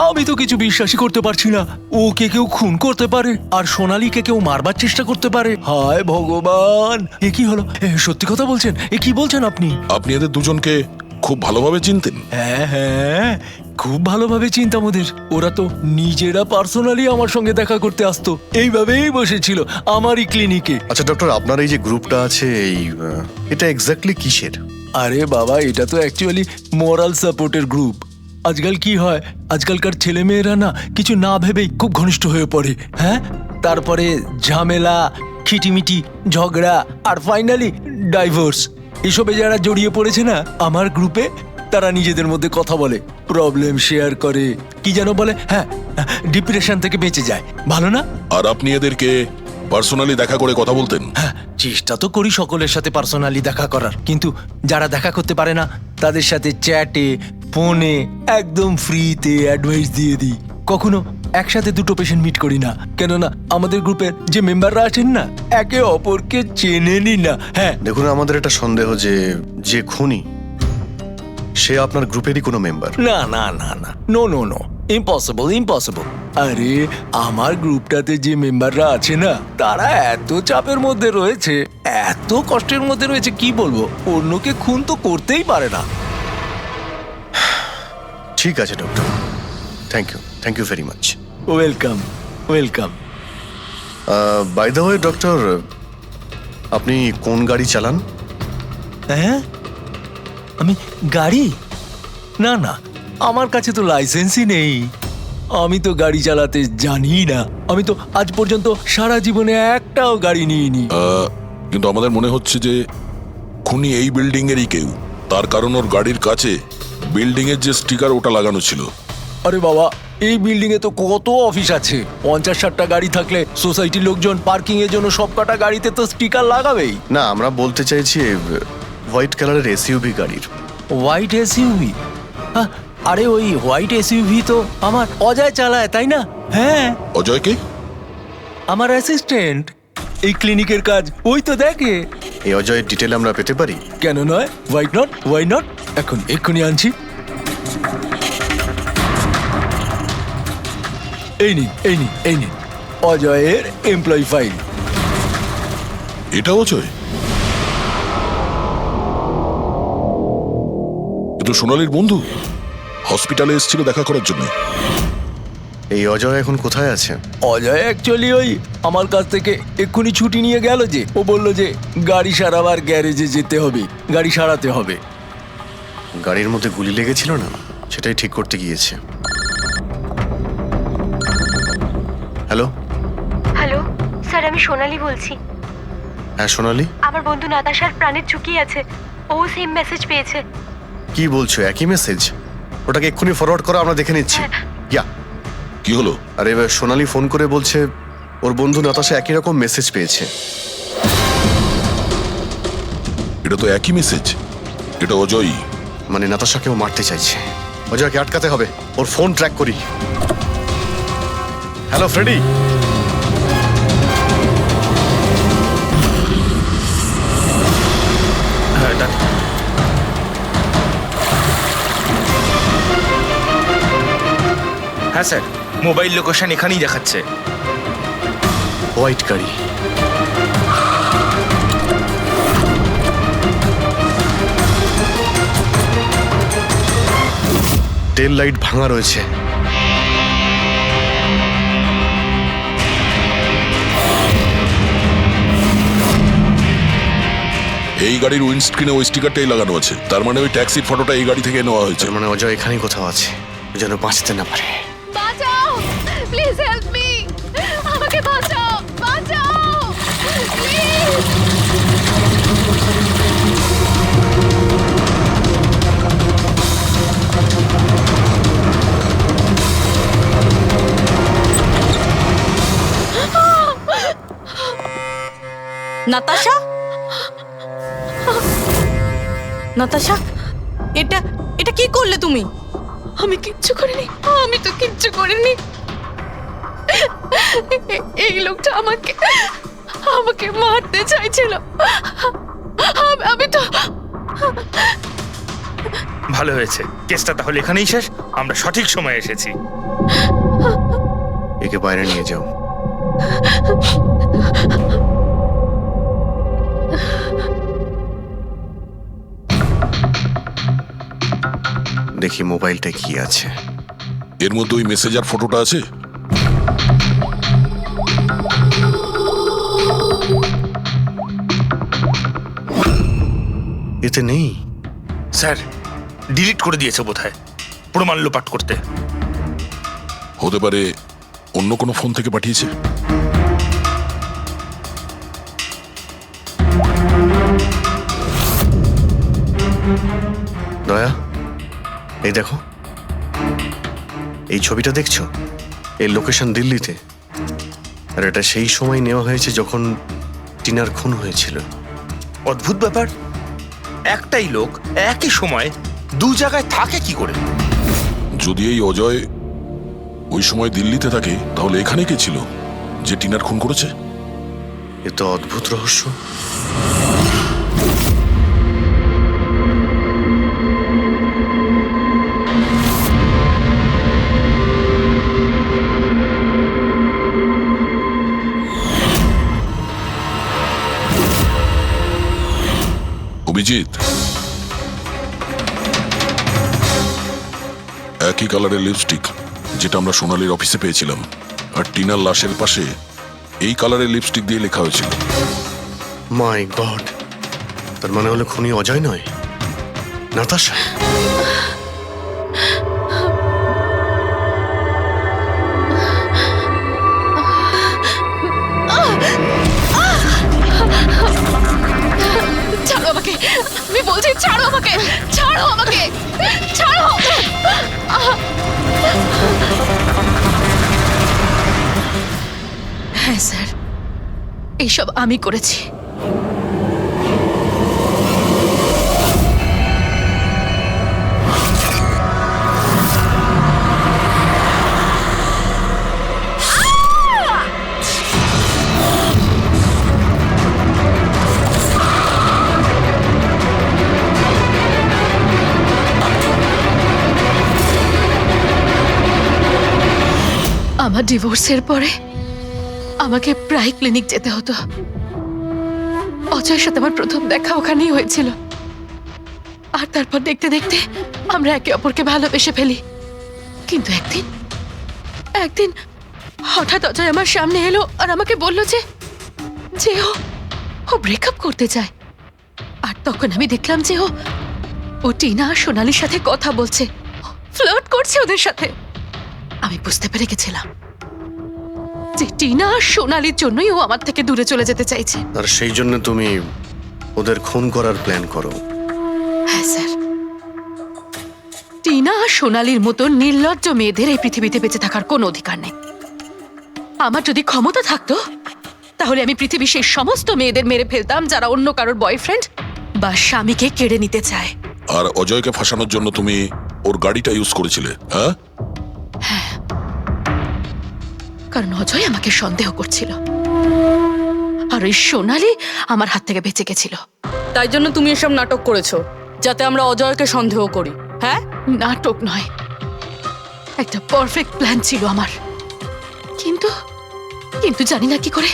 আমি তো কিছু বিশ্বাসই করতে পারছি না। ওকে কেউ খুন করতে পারে আর সোনালীকে কেউ মারবার চেষ্টা করতে পারে। হায় ভগবান, এ কি হলো? সত্যি কথা বলছেন? এ কি বলছেন আপনি? আপনি এদের দুজনকে খুব ভালোভাবে চিনতেন? হ্যাঁ হ্যাঁ, খুব ভালোভাবে চিনতাম ওদের। ওরা তো নিজেরা পার্সোনালি আমার সঙ্গে দেখা করতে আসতো, এইভাবেই বসেছিল আমারই ক্লিনিকে। আচ্ছা ডক্টর, আপনার এই যে গ্রুপটা আছে, এটা এক্স্যাক্টলি কিসের? আরে বাবা, এটা তো অ্যাকচুয়ালি মোরাল সাপোর্টের গ্রুপ। আজকাল কি হয়, আজকালকার ছেলে মেয়েরা না কিছু না ভেবেই খুব ঘনিষ্ঠ হয়ে পড়ে। হ্যাঁ, তারপরে ঝামেলা, খিটিমিটি, ঝগড়া আর ফাইনালি ডাইভোর্স। এসবে যারা জড়িয়ে পড়েছে না আমার গ্রুপে, তারা নিজেদের মধ্যে কথা বলে, প্রবলেম শেয়ার করে, কি যেন বলে, হ্যাঁ, ডিপ্রেশন থেকে বেঁচে যায়। ভালো না? আর আপনি এদেরকে পার্সোনালি দেখা করে কথা বলতেন? হ্যাঁ, চেষ্টা তো করি সকলের সাথে পার্সোনালি দেখা করার, কিন্তু যারা দেখা করতে পারে না তাদের সাথে চ্যাটে, ফোনে একদম ফ্রিতে অ্যাডভাইস দিয়ে দিই। কখনো একসাথে দুটো পেশেন্ট মিট করি না, কেননা আমাদের গ্রুপের যে মেম্বাররা আছেন না একে অপরকে চেনেনি না। হ্যাঁ, দেখুন, আমাদের একটা সন্দেহ যে খুনি সে আপনার গ্রুপেরই কোনো মেম্বার। না না না না, no no no, impossible impossible. আরে আমার গ্রুপটাতে যে মেম্বাররা আছে না তারা এত চাপের মধ্যে রয়েছে, এত কষ্টের মধ্যে রয়েছে, কি বলবো, অন্যকে খুন তো করতেই পারে না। ঠিক আছে doctor, thank you very much. Welcome welcome. By the way doctor, আপনি কোন গাড়ি চালান? হ্যাঁ, আমি গাড়ি? না না, আমার কাছে তো লাইসেন্সই নেই। আমি তো গাড়ি চালাতে জানি না। আমি তো আজ পর্যন্ত সারা জীবনে একটাও গাড়ি নিইনি। কিন্তু আমাদের মনে হচ্ছে যে খুনি এই বিল্ডিং এরই কেউ, তার কারণ ওর গাড়ির কাছে বিল্ডিং এর যে স্টিকার ওটা লাগানো ছিল। আরে বাবা, এই বিল্ডিং এ তো কত অফিস আছে, 50-60টা গাড়ি থাকলে সোসাইটির লোকজন পার্কিং এর জন্য সব কটা গাড়িতে তো স্টিকার লাগাবেই। না, আমরা বলতে চাইছি হোয়াইট কালারের এসইউভি গাড়ির। White SUV? আরে ওই হোয়াইট এসইউভি তো আমার অজয় চালায়, তাই না? হ্যাঁ। অজয় কে? আমার অ্যাসিস্ট্যান্ট, এই ক্লিনিকের কাজ ওই তো দেখে। এই অজয়ের ডিটেল আমরা পেতে পারি? কেন নয়, ওয়াই নট, এক্ষুনি আনছি। এই নিন অজয়ের এমপ্লয়ি ফাইল। এটা অজয়? এটা সোনালীর বন্ধু, হসপিটালে এসেছিল দেখা করার জন্য। এই অজয় এখন কোথায় আছে? অজয় অ্যাকচুয়ালি ওই আমার কাছ থেকে এক্ষুনি ছুটি নিয়ে গেল, যে ও বলল যে গাড়ি সারাবার গ্যারেজে যেতে হবে, গাড়ি সারাতে হবে। গাড়ির মধ্যে গুলি লেগেছিল না, সেটাই ঠিক করতে গিয়েছে। হ্যালো হ্যালো স্যার, আমি সোনালি বলছি। হ্যাঁ সোনালি, আমার বন্ধু নাতাশার প্রাণের ঝুঁকি আছে, ও সেম মেসেজ পেয়েছে। কি বলছো? একই মেসেজ? ওটাকে এক্ষুনি ফরওয়ার্ড করো, আমরা দেখে নিচ্ছি। ইয়া, কি হলো? আরে এবার সোনালি ফোন করে বলছে ওর বন্ধু নাতাশা একই রকম মেসেজ পেয়েছে। এটা তো একই মেসেজ, এটা অজয়ই। মানে নাতাশাকেও মারতে চাইছে। অজয়কে আটকাতে হবে, ওর ফোন ট্র্যাক করি। Hello Freddy. হ্যাঁ স্যার, মোবাইল লোকেশন এখানেই দেখাচ্ছে। হোয়াইট গাড়ি। টেল লাইট ভাঙা রয়েছে। এই গাড়ির উইন্ডস্ক্রিনে ওই স্টিকারটাই লাগানো আছে, তার মানে ওই ট্যাক্সির ফটোটা এই গাড়ি থেকে নেওয়া হয়েছে। তার মানে অজয় এখানেই কোথাও আছে, যেন বাঁচতে না পারে। বাঁচাও, প্লিজ হেল্প মি, আমাকে বাঁচাও, বাঁচাও প্লিজ। নাতাশা, নাতাশা, এটা এটা কি করলে তুমি? আমি কিচ্ছু করিনি, আমি তো কিচ্ছু করিনি। এই লোকটা আমাকে আমাকে মারতে চাইছিল। আমি তো। ভালো হয়েছে, কেসটা তাহলে এখানেই শেষ। আমরা সঠিক সময়ে এসেছি। একে বাইরে নিয়ে যাও। দেখি মোবাইলটা কি আছে। এর মধ্যে ওই মেসেজার ফটোটা আছে। এতে নেই স্যার, ডিলিট করে দিয়েছে বোধহয় প্রমাণ লোপাট করতে। হতে পারে অন্য কোনো ফোন থেকে পাঠিয়েছে। দয়া, এই দেখো, এই ছবিটা দেখছো? এর লোকেশন দিল্লিতে, আর এটা সেই সময় নেওয়া হয়েছে যখন টিনার খুন হয়েছিল। অদ্ভুত ব্যাপার, একটাই লোক একই সময় দু জায়গায় থাকে কি করে? যদি এই অজয় ওই সময় দিল্লিতে থাকে, তাহলে এখানে কে ছিল যে টিনার খুন করেছে? এ তো অদ্ভুত রহস্য। অভিজিৎ, একই কালারের লিপস্টিক যেটা আমরা সোনালির অফিসে পেয়েছিলাম, আর টিনার লাশের পাশে এই কালারের লিপস্টিক দিয়ে লেখা হয়েছিল। মাই গড, তার মানে হলো খুনি অজয় নয়, নাতাশা। ছাড়ো আমাকে, আমি বলছি ছাড়ো আমাকে, ছাড়ো আমাকে, ছাড়ো। হ্যাঁ স্যার, এইসব আমি করেছি। আমার ডিভোর্সের পরে আমাকে প্রায় ক্লিনিক যেতে হতো। অজয়ের সাথে আমার প্রথম দেখা ওখানেই হয়েছিল, আর তারপর দেখতে দেখতে আমরা একে অপরকে ভালোবেসে ফেলি। কিন্তু একদিন হঠাৎ অজয় আমার সামনে এলো আর আমাকে বলল যে ও ব্রেকআপ করতে চায়। আর তখন আমি দেখলাম যে ও টিনা আর সোনালির সাথে কথা বলছে, ফ্লার্ট করছে ওদের সাথে। আমি বুঝতে পেরে গেছিলাম যে টিনা আর সোনালির জন্যই ও আমার থেকে দূরে চলে যেতে চাইছে। আর সেই জন্য তুমি ওদের খুন করার প্ল্যান করো? হ্যাঁ স্যার, টিনা আর সোনালির মতো নির্লজ্জ মেয়েদের এই পৃথিবীতে বেঁচে থাকার কোনো অধিকার নেই। আমার যদি ক্ষমতা থাকতো, তাহলে আমি পৃথিবীর সেই সমস্ত মেয়েদের মেরে ফেলতাম যারা অন্য কারোর বয়ফ্রেন্ড বা স্বামীকে কেড়ে নিতে চায়। আর অজয়কে ফাঁসানোর জন্য তুমি ওর গাড়িটা ইউজ করেছিলে? হ্যাঁ, কারণ অজয় আমাকে সন্দেহ করছিল, আর ওই সোনালি আমার হাত থেকে বেঁচে গেছিল। তাই জন্য তুমি এসব নাটক করেছো, যাতে আমরা অজয়কে সন্দেহ করি। হ্যাঁ, নাটক নয়, একটা পারফেক্ট প্ল্যান ছিল আমার। কিন্তু কিন্তু জানি না কি করে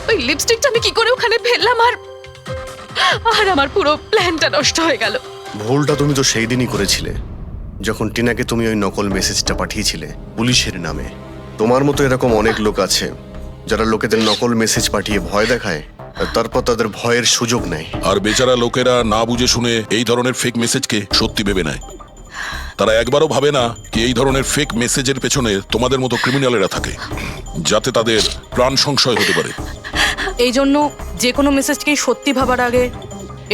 ওই লিপস্টিকটা আমি কি করে ওখানে ফেললাম, আর আমার পুরো প্ল্যানটা নষ্ট হয়ে গেল। ভুলটা তুমি তো সেই দিনই করেছিলে যখন টিনাকে তুমি ওই নকল মেসেজটা পাঠিয়েছিলে পুলিশের নামে। তোমার মতো এরকম অনেক লোক আছে যারা লোকেদের নকল মেসেজ পাঠিয়ে ভয় দেখায় আর তারপর তাদের ভয়ের সুযোগ নেয়। আর বেচারা লোকেরা না বুঝে শুনে এই ধরনের ফেক মেসেজকে সত্যি ভেবে নেয়। তারা একবারও ভাবে না কি এই ধরনের ফেক মেসেজের পেছনে তোমাদের মতো ক্রিমিনালেরা থাকে, যাতে তাদের প্রাণ সংশয় হতে পারে। এই জন্য যে কোনো মেসেজকেই সত্যি ভাবার আগে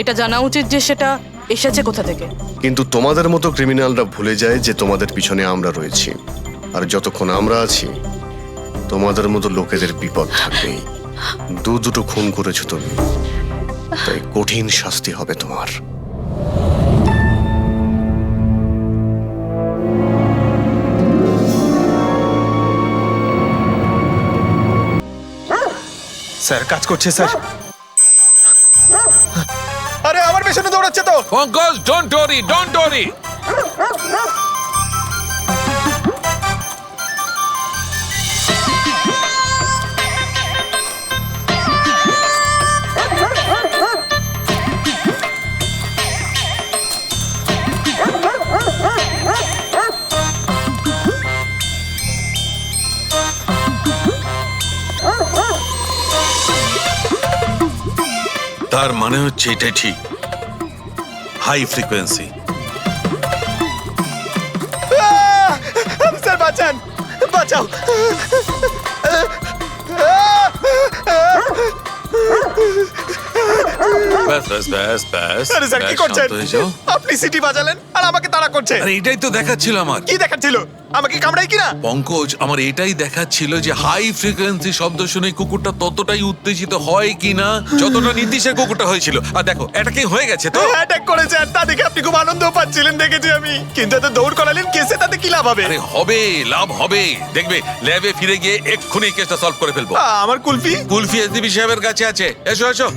এটা জানা উচিত যে সেটা এসেছে কোথা থেকে। কিন্তু তোমাদের মতো ক্রিমিনালরা ভুলে যায় যে তোমাদের পিছনে আমরা রয়েছি, আর যতক্ষণ আমরা আছি তোমাদের মতো লোকেদের বিপদ থাকবেই। দুটো খুন করেছো তুমি, তাই কঠিন শাস্তি হবে তোমার। স্যার কাজ করছে স্যার। আরে আমার পেছনে দৌড়াচ্ছে তো। Pankaj, don't worry, don't worry. তার মানে হচ্ছে এটাই ঠিক, হাই ফ্রিকোয়েন্সি। স্যার বাঁচান, বাঁচাও। ব্যাস ব্যাস ব্যাস ব্যাস। আরে স্যার কি ব্যাস, করছেন? শান্ত হয়ে যাও। আপনি সিটি বাজালেন আর আমাকে তাড়া করছেন। আরে এটাই তো দেখাচ্ছিল আমার। কি দেখাচ্ছিল? আমাকে কামড়াই কিনা? পঙ্কজ, আমার এটাই দেখাচ্ছিল যে হাই ফ্রিকোয়েন্সি শব্দ শুনে কুকুরটা ততটাই উত্তেজিত হয় কিনা যতটা নীতিশের কুকুরটা হয়েছিল। আর দেখো এটাকে হয়ে গেছে তো। অ্যাটাক করেছে আর তা দেখে আপনি খুব আনন্দ পাচ্ছিলেন দেখেছি আমি। কিন্তু এত দৌড় করালেন কেসে, তাতে কি লাভ হবে? আরে হবে, লাভ হবে। দেখবে ল্যাবে ফিরে গিয়ে এক্ষুনি কেসটা সলভ করে ফেলবো। আমার কুলফি? কুলফি এসডিপি সাহেবের কাছে আছে। এসো এসো।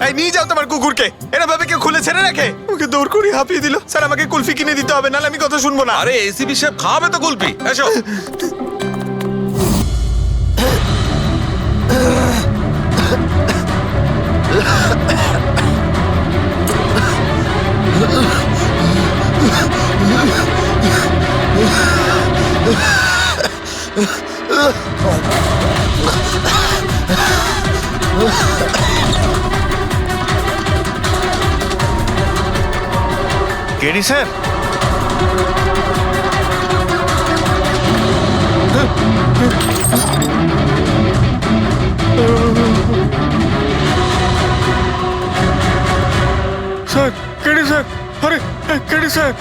এই নিয়ে যাও তোমার কুকুরকে। এরা ভাবে কেউ খুলে ছেড়ে রাখে? ওকে দৌড় করে হাঁপিয়ে দিল। স্যার আমাকে কুলফি কিনে দিতে হবে, নাহলে আমি কথা শুনবো না। আরে এসিপি সাহেব খাওয়াবে তো কুলফি। এসো। KD sir, sir KD sir, আরে কেডি স্যার।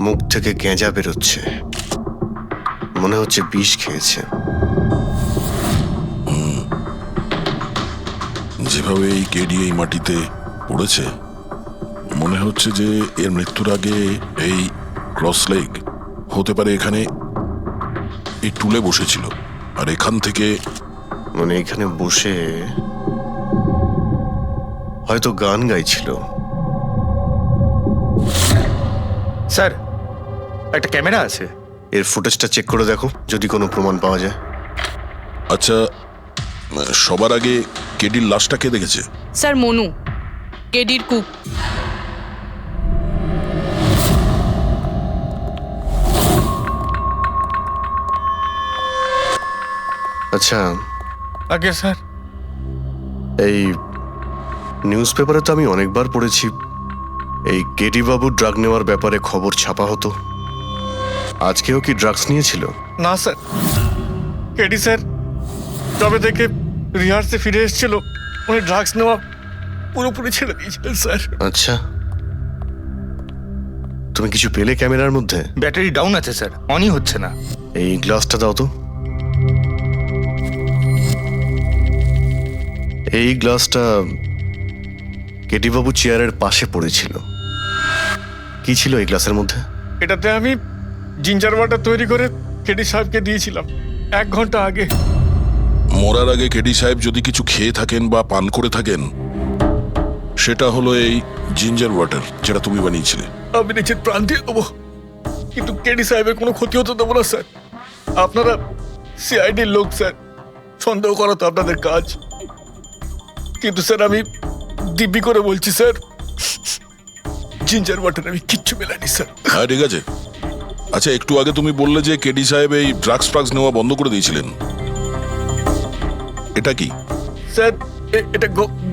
মুখ থেকে গেঁজা বেরোচ্ছে, মনে হচ্ছে বিষ খেয়েছে। যেভাবে এই কেডি এই মাটিতে পড়েছে, মনে হচ্ছে যে এর মৃত্যুর আগে এই ক্রস লেগ হতে পারে এখানে এই টুলে বসেছিল, আর এখান থেকে মানে এখানে বসে হয়তো গান গাইছিল। স্যার একটা ক্যামেরা আছে, এর ফুটেজটা চেক করে দেখো, যদি কোনো প্রমাণ পাওয়া যায়। আচ্ছা, সবার আগে কেডির লাশটা কে দেখেছে? স্যার মনু, কেডির কুক। আচ্ছা আগে স্যার, এই নিউজ পেপারে তো আমি অনেকবার পড়েছি এই কেডি বাবু ড্রাগ নেওয়ার ব্যাপারে খবর ছাপা হতো। আজকেও কি ড্রাগস নিয়েছিল? না স্যার, কেডি স্যার তবে থেকে রিহার্সে ফিরে এসেছিল, উনি ড্রাগস নেওয়া পুরোপুরি ছেড়ে দিয়েছিলেন স্যার। আচ্ছা, তুমি কিছু পেলে ক্যামেরার মধ্যে? ব্যাটারি ডাউন আছে স্যার, অনই হচ্ছে না। এই গ্লাসটা দাও তো। এই গ্লাসটা কেডি বাবু চেয়ারের পাশে পড়েছিল। কি ছিল এই গ্লাসের মধ্যে? এটাতে আমি জিঞ্জার ওয়াটার তৈরি করে কেডি সাহেবকে দিয়েছিলাম 1 ঘন্টা আগে। মরার আগে কেডি সাহেব যদি কিছু খেয়ে থাকেন বা পান করে থাকেন, সেটা হলো এই জিঞ্জার ওয়াটার, যেটা তুমি বানিয়েছিলে। আমি নিজের প্রাণ দিয়ে দেবো, কিন্তু কেডি সাহেবের কোনো ক্ষতি হতে দেবো না স্যার। আপনারা সিআইডির লোক স্যার, সন্দেহ করা তো আপনাদের কাজ। কিন্তু স্যার আমি দিব্যি করে বলছি স্যার, জিঞ্জার ওয়াটার আমি কিচ্ছু মেলাইনি স্যার। হ্যাঁ ঠিক আছে। আচ্ছা একটু আগে তুমি বললে যে কেডি সাহেব এই ড্রাগস নেওয়া বন্ধ করে দিয়েছিলেন, এটা কি? স্যার এটা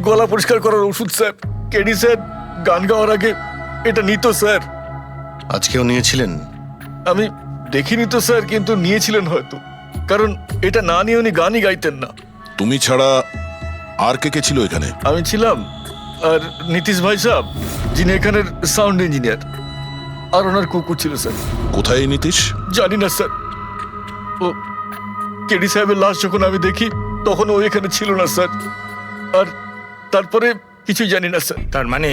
গলা পরিষ্কার করার ওষুধ স্যার। কেডি স্যার গান গাওয়ার আগে এটা নিত স্যার। আজকেও নিয়েছিলেন? আমি দেখিনি তো স্যার, কিন্তু নিয়েছিলেন হয়তো, কারণ এটা না নিয়ে উনি গানই গাইতেন না। তুমি ছাড়া আর কে কে ছিল এখানে? আমি ছিলাম, আর নীতিশ ভাই সাহেব যিনি এখানের সাউন্ড ইঞ্জিনিয়ার, আর ওনার কুকুর ছিল স্যার। কোথায় এই নীতিশ? জানি না স্যার। ও কেডি সাহেবের লাশ যখন আমি দেখি তখন ও এখানে ছিল না স্যার, আর তারপরে কিছুই জানি না স্যার। তার মানে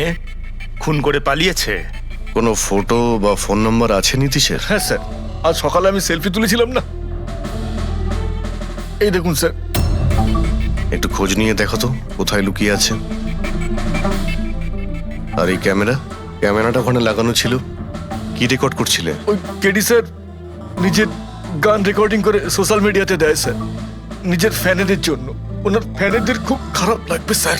খুন করে পালিয়েছে? কোনো ফটো বা ফোন নাম্বার আছে নীতিশের? হ্যাঁ স্যার, আজ সকালে আমি সেলফি তুলেছিলাম না, এই দেখুন স্যার। একটু খোঁজ নিয়ে দেখো তো কোথায় লুকিয়ে আছে। আর এই ক্যামেরাটা ওখানে লাগানো ছিল, কি রেকর্ড করছিলে? ওই কেডি স্যার নিজের গান রেকর্ডিং করে সোশ্যাল মিডিয়াতে দেয় স্যার, নিজের ফ্যানেদের জন্য। ওনার ফ্যানেদের খুব খারাপ লাগবে স্যার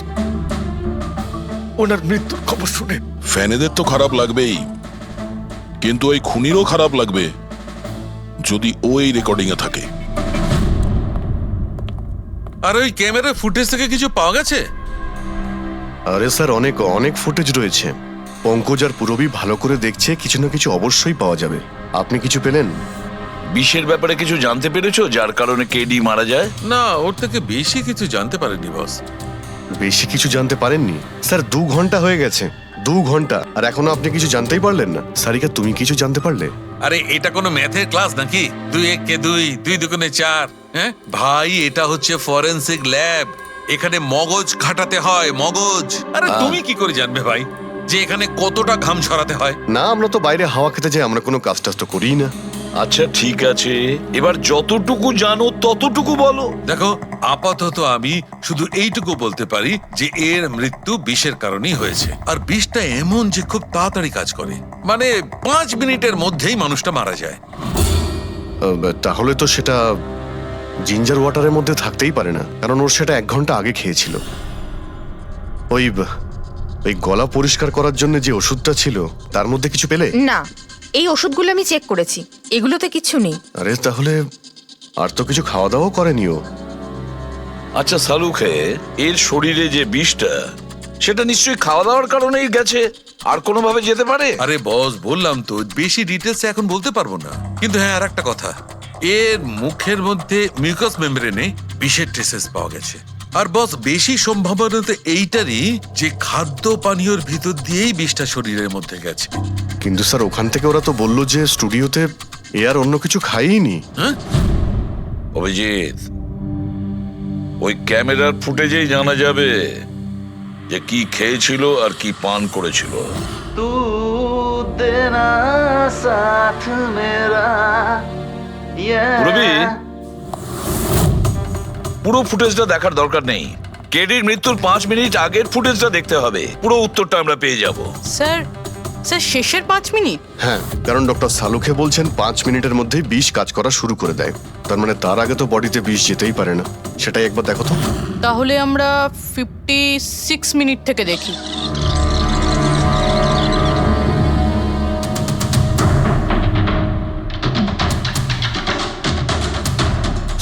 ওনার মৃত্যুর খবর শুনে। ফ্যানেদের তো খারাপ লাগবেই, কিন্তু ওই খুনিরও খারাপ লাগবে যদি ও এই রেকর্ডিং এ থাকে। আর ওই ক্যামেরার ফুটেজ থেকে কিছু পাওয়া গেছে? আরে স্যার অনেক অনেক ফুটেজ রয়েছে। পঙ্কজ আর পুরবী ভালো করে দেখছে, কিছু না কিছু অবশ্যই পাওয়া যাবে। আপনি কিছু পেলেন? বিষের ব্যাপারে কিছু জানতে পেরেছো যার কারণে কেডি মারা যায়? না, ওর থেকে বেশি কিছু জানতে পারেনি বস। বেশি কিছু জানতে পারেননি? স্যার 2 ঘন্টা হয়ে গেছে, 2 ঘন্টা, আর এখনো আপনি কিছু জানতেই পারলেন না। সারিকা তুমি কিছু জানতে পারলে? আরে এটা কোনো ম্যাথের ক্লাস নাকি? 2 1 কে 2, 2 2 4। হ্যাঁ ভাই, এটা হচ্ছে ফরেনসিক ল্যাব, এখানে মগজ খাটাতে হয়, মগজ। আরে তুমি কি করে জানবে ভাই যে এখানে কতটা ঘাম ছড়াতে হয়? না, আমরা তো বাইরে হাওয়া খেতে যাই, আমরা কোনো কাজ টাজ তো করিই না। আচ্ছা ঠিক আছে, এবার যতটুকু জানো ততটুকু বলো। দেখো, আপাতত আমি শুধু এইটুকু বলতে পারি যে এর মৃত্যু বিষের কারণেই হয়েছে। আর বিষটা এমন যে খুব তাড়াতাড়ি কাজ করে, মানে 5 মিনিটের মধ্যেই মানুষটা মারা যায়। তাহলে তো সেটা জিঞ্জার ওয়াটারের মধ্যে থাকতেই পারে না, কারণ ওর সেটা 1 ঘন্টা আগে খেয়েছিল। ওই গলা পরিষ্কার করার জন্য যে ওষুধটা ছিল তার মধ্যে কিছু পেলে? না, এই ওষুধগুলো আমি চেক করেছি, এগুলোতে কিছু নেই। আরে তাহলে আর তো কিছু খাওয়া দাওয়া করেনি ও। আচ্ছা সালুকে, এর শরীরে যে বিষটা, সেটা নিশ্চয়ই খাওয়া দাওয়ার কারণেই গেছে, আর কোনোভাবে যেতে পারে? আরে বস, বললাম তো বেশি ডিটেলস এখন বলতে পারবো না, কিন্তু হ্যাঁ আর একটা কথা, এর মুখের মধ্যে মিউকাস মেমব্রেনে বিষের ট্রেসেস পাওয়া গেছে। আর বস, বেশি সম্ভাবনা তো এইটারই যে খাদ্য পানীয়র ভিতর দিয়েই বিষটা শরীরের মধ্যে গেছে। কিন্তু স্যার ওখান থেকে ওরা তো বললো যে স্টুডিওতে এ আর অন্য কিছু খাইনি। হ্যাঁ অভিজিৎ, ওই ক্যামেরার ফুটেজেই জানা যাবে যে কি খেয়েছিল আর কি পান করেছিল। तू देना साथ मेरा পুরবী, পুরো ফুটেজটা দেখার দরকার নেই, কেডির মৃত্যুর 5 মিনিট আগের ফুটেজটা দেখতে হবে, পুরো উত্তরটা আমরা পেয়ে যাব। স্যার শেষের 5 মিনিট? হ্যাঁ, কারণ ডক্টর সালুকে বলছেন 5 মিনিটের মধ্যেই বিষ কাজ করা শুরু করে দেয়। তার মানে তার আগে তো বডিতে বিষ যেতেই পারে না। সেটাই একবার দেখো তো। তাহলে আমরা 56 মিনিট থেকে দেখি।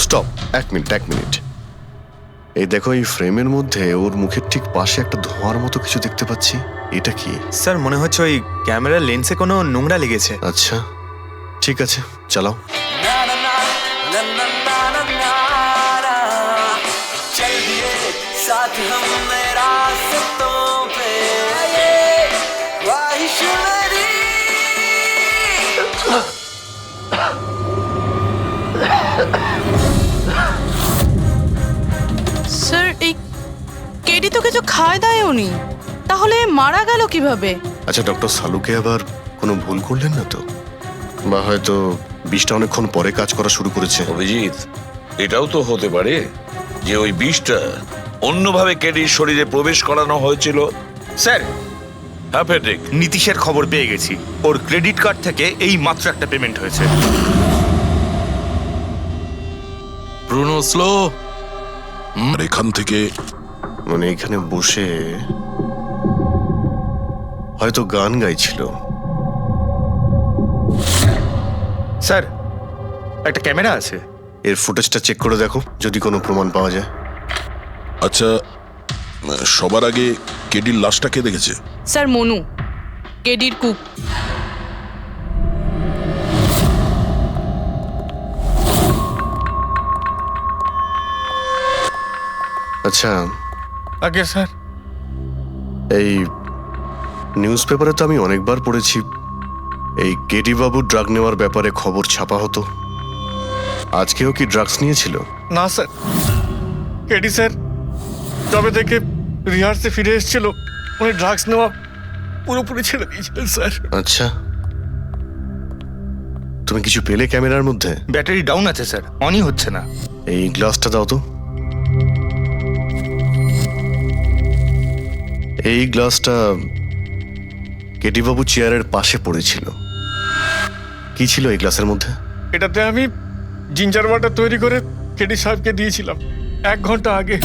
Stop, 1 minute. এই দেখো, এই ফ্রেমের মধ্যে ওর মুখের ঠিক পাশে একটা ধোঁয়ার মতো কিছু দেখতে পাচ্ছি। এটা কি? স্যার মনে হচ্ছে ওই ক্যামেরার লেন্সে কোনো নোংরা লেগেছে। আচ্ছা ঠিক আছে, চালাও। স্যার এই কেডি তো কিছু খায় দায় উনি, তাহলে মারা গেল কিভাবে? আচ্ছা, ডক্টর সালুকে আবার কোনো ভুল করলেন না তো? বা হয়তো বিষটা অনেকক্ষণ পরে কাজ করা শুরু করেছে। অভিজিৎ, এটাও তো হতে পারে যে ওই বিষটা অন্যভাবে কেডির শরীরে প্রবেশ করানো হয়েছিল। স্যার, হ্যাঁ ফেডরিক, নীতিশের খবর পেয়ে গেছি। ওর ক্রেডিট কার্ড থেকে এই মাত্র একটা পেমেন্ট হয়েছে। Bruno slow. আর এখান থেকে মানে এখানে বসে হয়তো গান গাইছিল। স্যার একটা ক্যামেরা আছে, এর ফুটেজটা চেক করে দেখো, যদি কোনো প্রমাণ পাওয়া যায়। আচ্ছা, সবার আগে কেডির লাশটা কে দেখেছে? স্যার মনু, কেডির কুক। আচ্ছা, আগে স্যার এই নিউজ পেপারে তো আমি অনেকবার পড়েছি এই কেডি বাবু ড্রাগ নেওয়ার ব্যাপারে খবর ছাপা হতো। আজকেও কি ড্রাগস নিয়েছিল? না স্যার, কেডি স্যার তবে থেকে রিহার্সে ফিরে এসেছিল, উনি ড্রাগস নেওয়া পুরোপুরি ছেড়ে দিয়েছিলেন স্যার। আচ্ছা, তুমি কিছু পেলে ক্যামেরার মধ্যে? ব্যাটারি ডাউন আছে স্যার, অনই হচ্ছে না। এই গ্লাসটা দাও তো। এই গ্লাসটা কেডি বাবু চেয়ারের পাশে পড়েছিল। কি ছিল এই গ্লাসের মধ্যে? এটাতে আমি জিঞ্জার ওয়াটার তৈরি করে কেডি সাহেবকে দিয়েছিলাম 1 ঘন্টা আগে।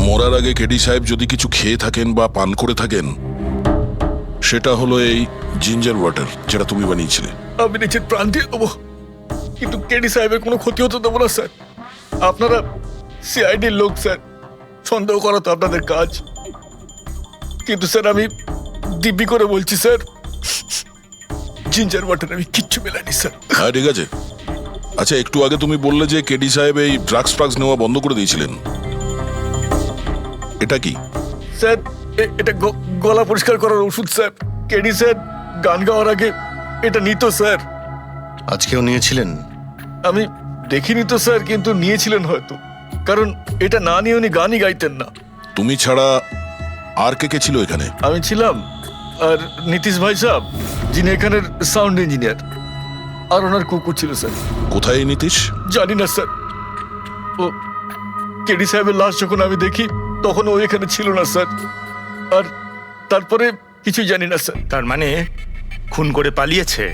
মরার আগে কেডি সাহেব যদি কিছু খেয়ে থাকেন বা পান করে থাকেন, সেটা হলো এই জিঞ্জার ওয়াটার, যেটা তুমি বানিয়েছিলে। আমি নিজের প্রাণ দিয়ে দেবো, কিন্তু কেডি সাহেবের কোনো ক্ষতি হতে দেবো না স্যার। আপনারা সিআইডির লোক স্যার, সন্দেহ করা তো আপনাদের কাজ, কিন্তু স্যার আমি দিব্যি করে বলছি স্যার, জিঞ্জার ওয়াটার আমি কিচ্ছু মেলাইনি স্যার। হ্যাঁ, ঠিক আছে। আচ্ছা, একটু আগে তুমি বললে যে কেডি সাহেব এই ড্রাগস নেওয়া বন্ধ করে দিয়েছিলেন, এটা কি? স্যার এটা গলা পরিষ্কার করার ওষুধ স্যার। কেডি স্যার গান গাওয়ার আগে এটা নিত স্যার। আজকেও নিয়েছিলেন? আমি দেখিনি তো স্যার, কিন্তু নিয়েছিলেন হয়তো, কারণ এটা না নিয়ে উনি গানই গাইতেন না। তুমি ছাড়া আর কে কে ছিল এখানে? আমি ছিলাম, আর নীতিশ ভাই সাহেব যিনি এখানের সাউন্ড ইঞ্জিনিয়ার, আর ওনার কুকুর ছিল স্যার। কোথায় এই নীতিশ? জানি না স্যার, ও কেডি সাহেবের লাশ যখন আমি দেখি তখন ও এখানে ছিল না স্যার, আর তারপরে কিছুই জানি না স্যার। তার মানে খুন করে পালিয়েছে?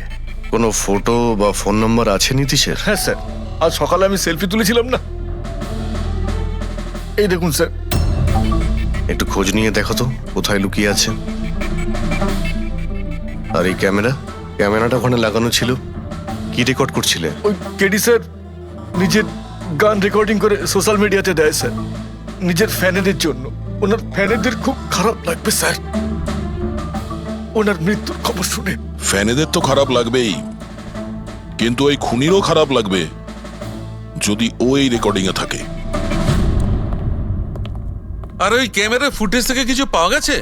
কোনো ফটো বা ফোন নাম্বার আছে নীতিশের? হ্যাঁ স্যার, আজ সকালে আমি সেলফি তুলেছিলাম না, এই দেখুন স্যার। একটু খোঁজ নিয়ে দেখো তো কোথায় লুকিয়ে আছে। আর এই ক্যামেরাটা ওখানে লাগানো ছিল, কি রেকর্ড করছিলে? ওই কেডি স্যার নিজের গান রেকর্ডিং করে সোশ্যাল মিডিয়াতে দেয় স্যার, নিজের ফ্যানেদের জন্য। ওনার ফ্যানেদের খুব খারাপ লাগবে স্যার ওনার মৃত্যুর খবর শুনে। ফ্যানেদের তো খারাপ লাগবেই, কিন্তু ওই খুনিরও খারাপ লাগবে যদি ও এই রেকর্ডিং এ থাকে। আর ওই ক্যামেরার ফুটেজ থেকে কিছু পাওয়া গেছে?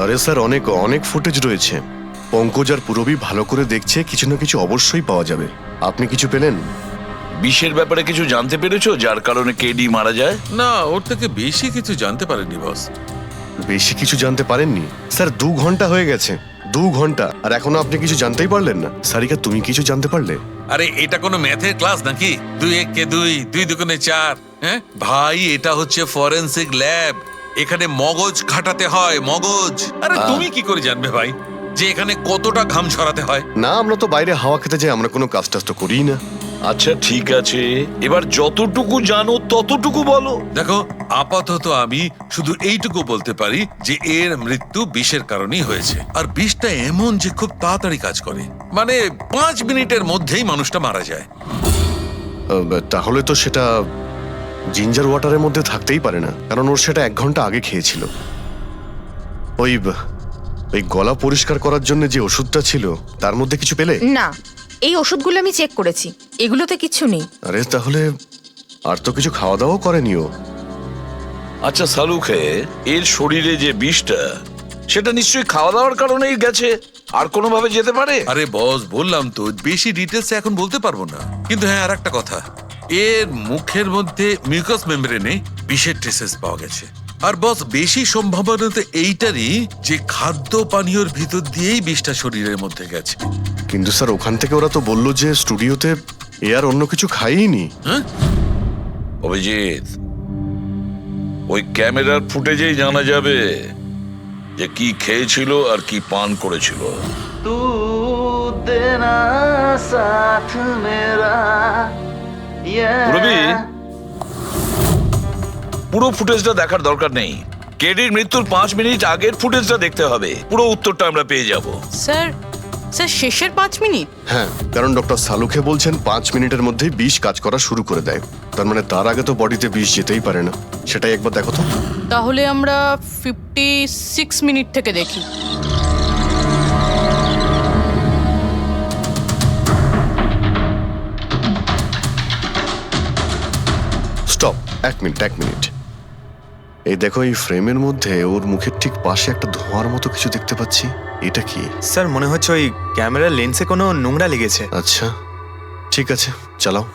আরে স্যার, অনেক অনেক ফুটেজ রয়েছে। পঙ্কজ আর পুরবী ভালো করে দেখছে, কিছু না কিছু অবশ্যই পাওয়া যাবে। আপনি কিছু পেলেন? বিষের ব্যাপারে কিছু জানতে পেরেছো যার কারণে কেডি মারা যায়? না, ওর থেকে বেশি কিছু জানতে পারেনি বস। বেশি কিছু জানতে পারেননি? স্যার 2 ঘন্টা হয়ে গেছে, 2 ঘন্টা, আর এখনো আপনি কিছু জানতেই পারলেন না। সারিকা, তুমি কিছু জানতে পারলে? আরে এটা কোনো ম্যাথের ক্লাস নাকি? 2 × 1 = 2, 2 × 2 = 4। হ্যাঁ ভাই, এটা হচ্ছে ফরেনসিক ল্যাব, এখানে মগজ খাটাতে হয়, মগজ। আরে তুমি কি করে জানবে ভাই যে এখানে কতটা ঘাম ছড়াতে হয়? না, আমরা তো বাইরে হাওয়া খেতে যাই, আমরা কোনো কাজ টাজ তো করি না। আচ্ছা ঠিক আছে, এবার যতটুকু জানো ততটুকু বলো। দেখো, আপাতত আমি শুধু এইটুকু বলতে পারি যে এর মৃত্যু বিষের কারণেই হয়েছে। আর বিষটা এমন যে খুব তাড়াতাড়ি কাজ করে, মানে 5 মিনিটের মধ্যেই মানুষটা মারা যায়। তাহলে তো সেটা জিঞ্জার ওয়াটারের মধ্যে থাকতেই পারে না, কারণ ওর সেটা 1 ঘন্টা আগে খেয়েছিল। ওই গলা পরিষ্কার করার জন্য যে ওষুধটা ছিল তার মধ্যে কিছু পেলে? না, এই ওষুধগুলো আমি চেক করেছি, এগুলোতে কিচ্ছু নেই। আরে তাহলে আর তো কিছু খাওয়া দাওয়া করেনি ও। আচ্ছা সালুকে, এর শরীরে যে বিষটা, সেটা নিশ্চয়ই খাওয়া দাওয়ার কারণেই গেছে, আর কোনোভাবে যেতে পারে? আরে বস, বললাম তো বেশি ডিটেলস এখন বলতে পারবো না, কিন্তু হ্যাঁ আর একটা কথা, এর মুখের মধ্যে মিউকাস মেমব্রেনে বিষের ট্রেসেস পাওয়া গেছে। আর বস, বেশি সম্ভাবনা তো এইটারই যে খাদ্য পানীয়র ভিতর দিয়েই বিষটা শরীরের মধ্যে গেছে। কিন্তু স্যার, ওখান থেকে ওরা তো বললো যে স্টুডিওতে এ আর অন্য কিছু খাইনি। হ্যাঁ অভিজিৎ, ওই ক্যামেরার ফুটেজেই জানা যাবে যে কি খেয়েছিল আর কি পান করেছিল। तू देना साथ मेरा পুরবী, পুরো ফুটেজটা দেখার দরকার নেই। কেডির মৃত্যুর 5 মিনিট আগের ফুটেজটা দেখতে হবে, পুরো উত্তরটা আমরা পেয়ে যাব। স্যার স্যার শেষের 5 মিনিট? হ্যাঁ, কারণ ডক্টর সালুকে বলছেন 5 মিনিটের মধ্যেই বিষ কাজ করা শুরু করে দেয়। তার মানে তার আগে তো বডিতে বিষ যেতেই পারে না। সেটাই একবার দেখো তো। তাহলে আমরা 56 মিনিট থেকে দেখি। Stop, 1 minute. এই দেখো, এই ফ্রেমের মধ্যে ওর মুখের ঠিক পাশে একটা ধোঁয়ার মতো কিছু দেখতে পাচ্ছি। এটা কি? স্যার মনে হচ্ছে ওই ক্যামেরার লেন্সে কোনো নোংরা লেগেছে। আচ্ছা, ঠিক আছে, চালাও।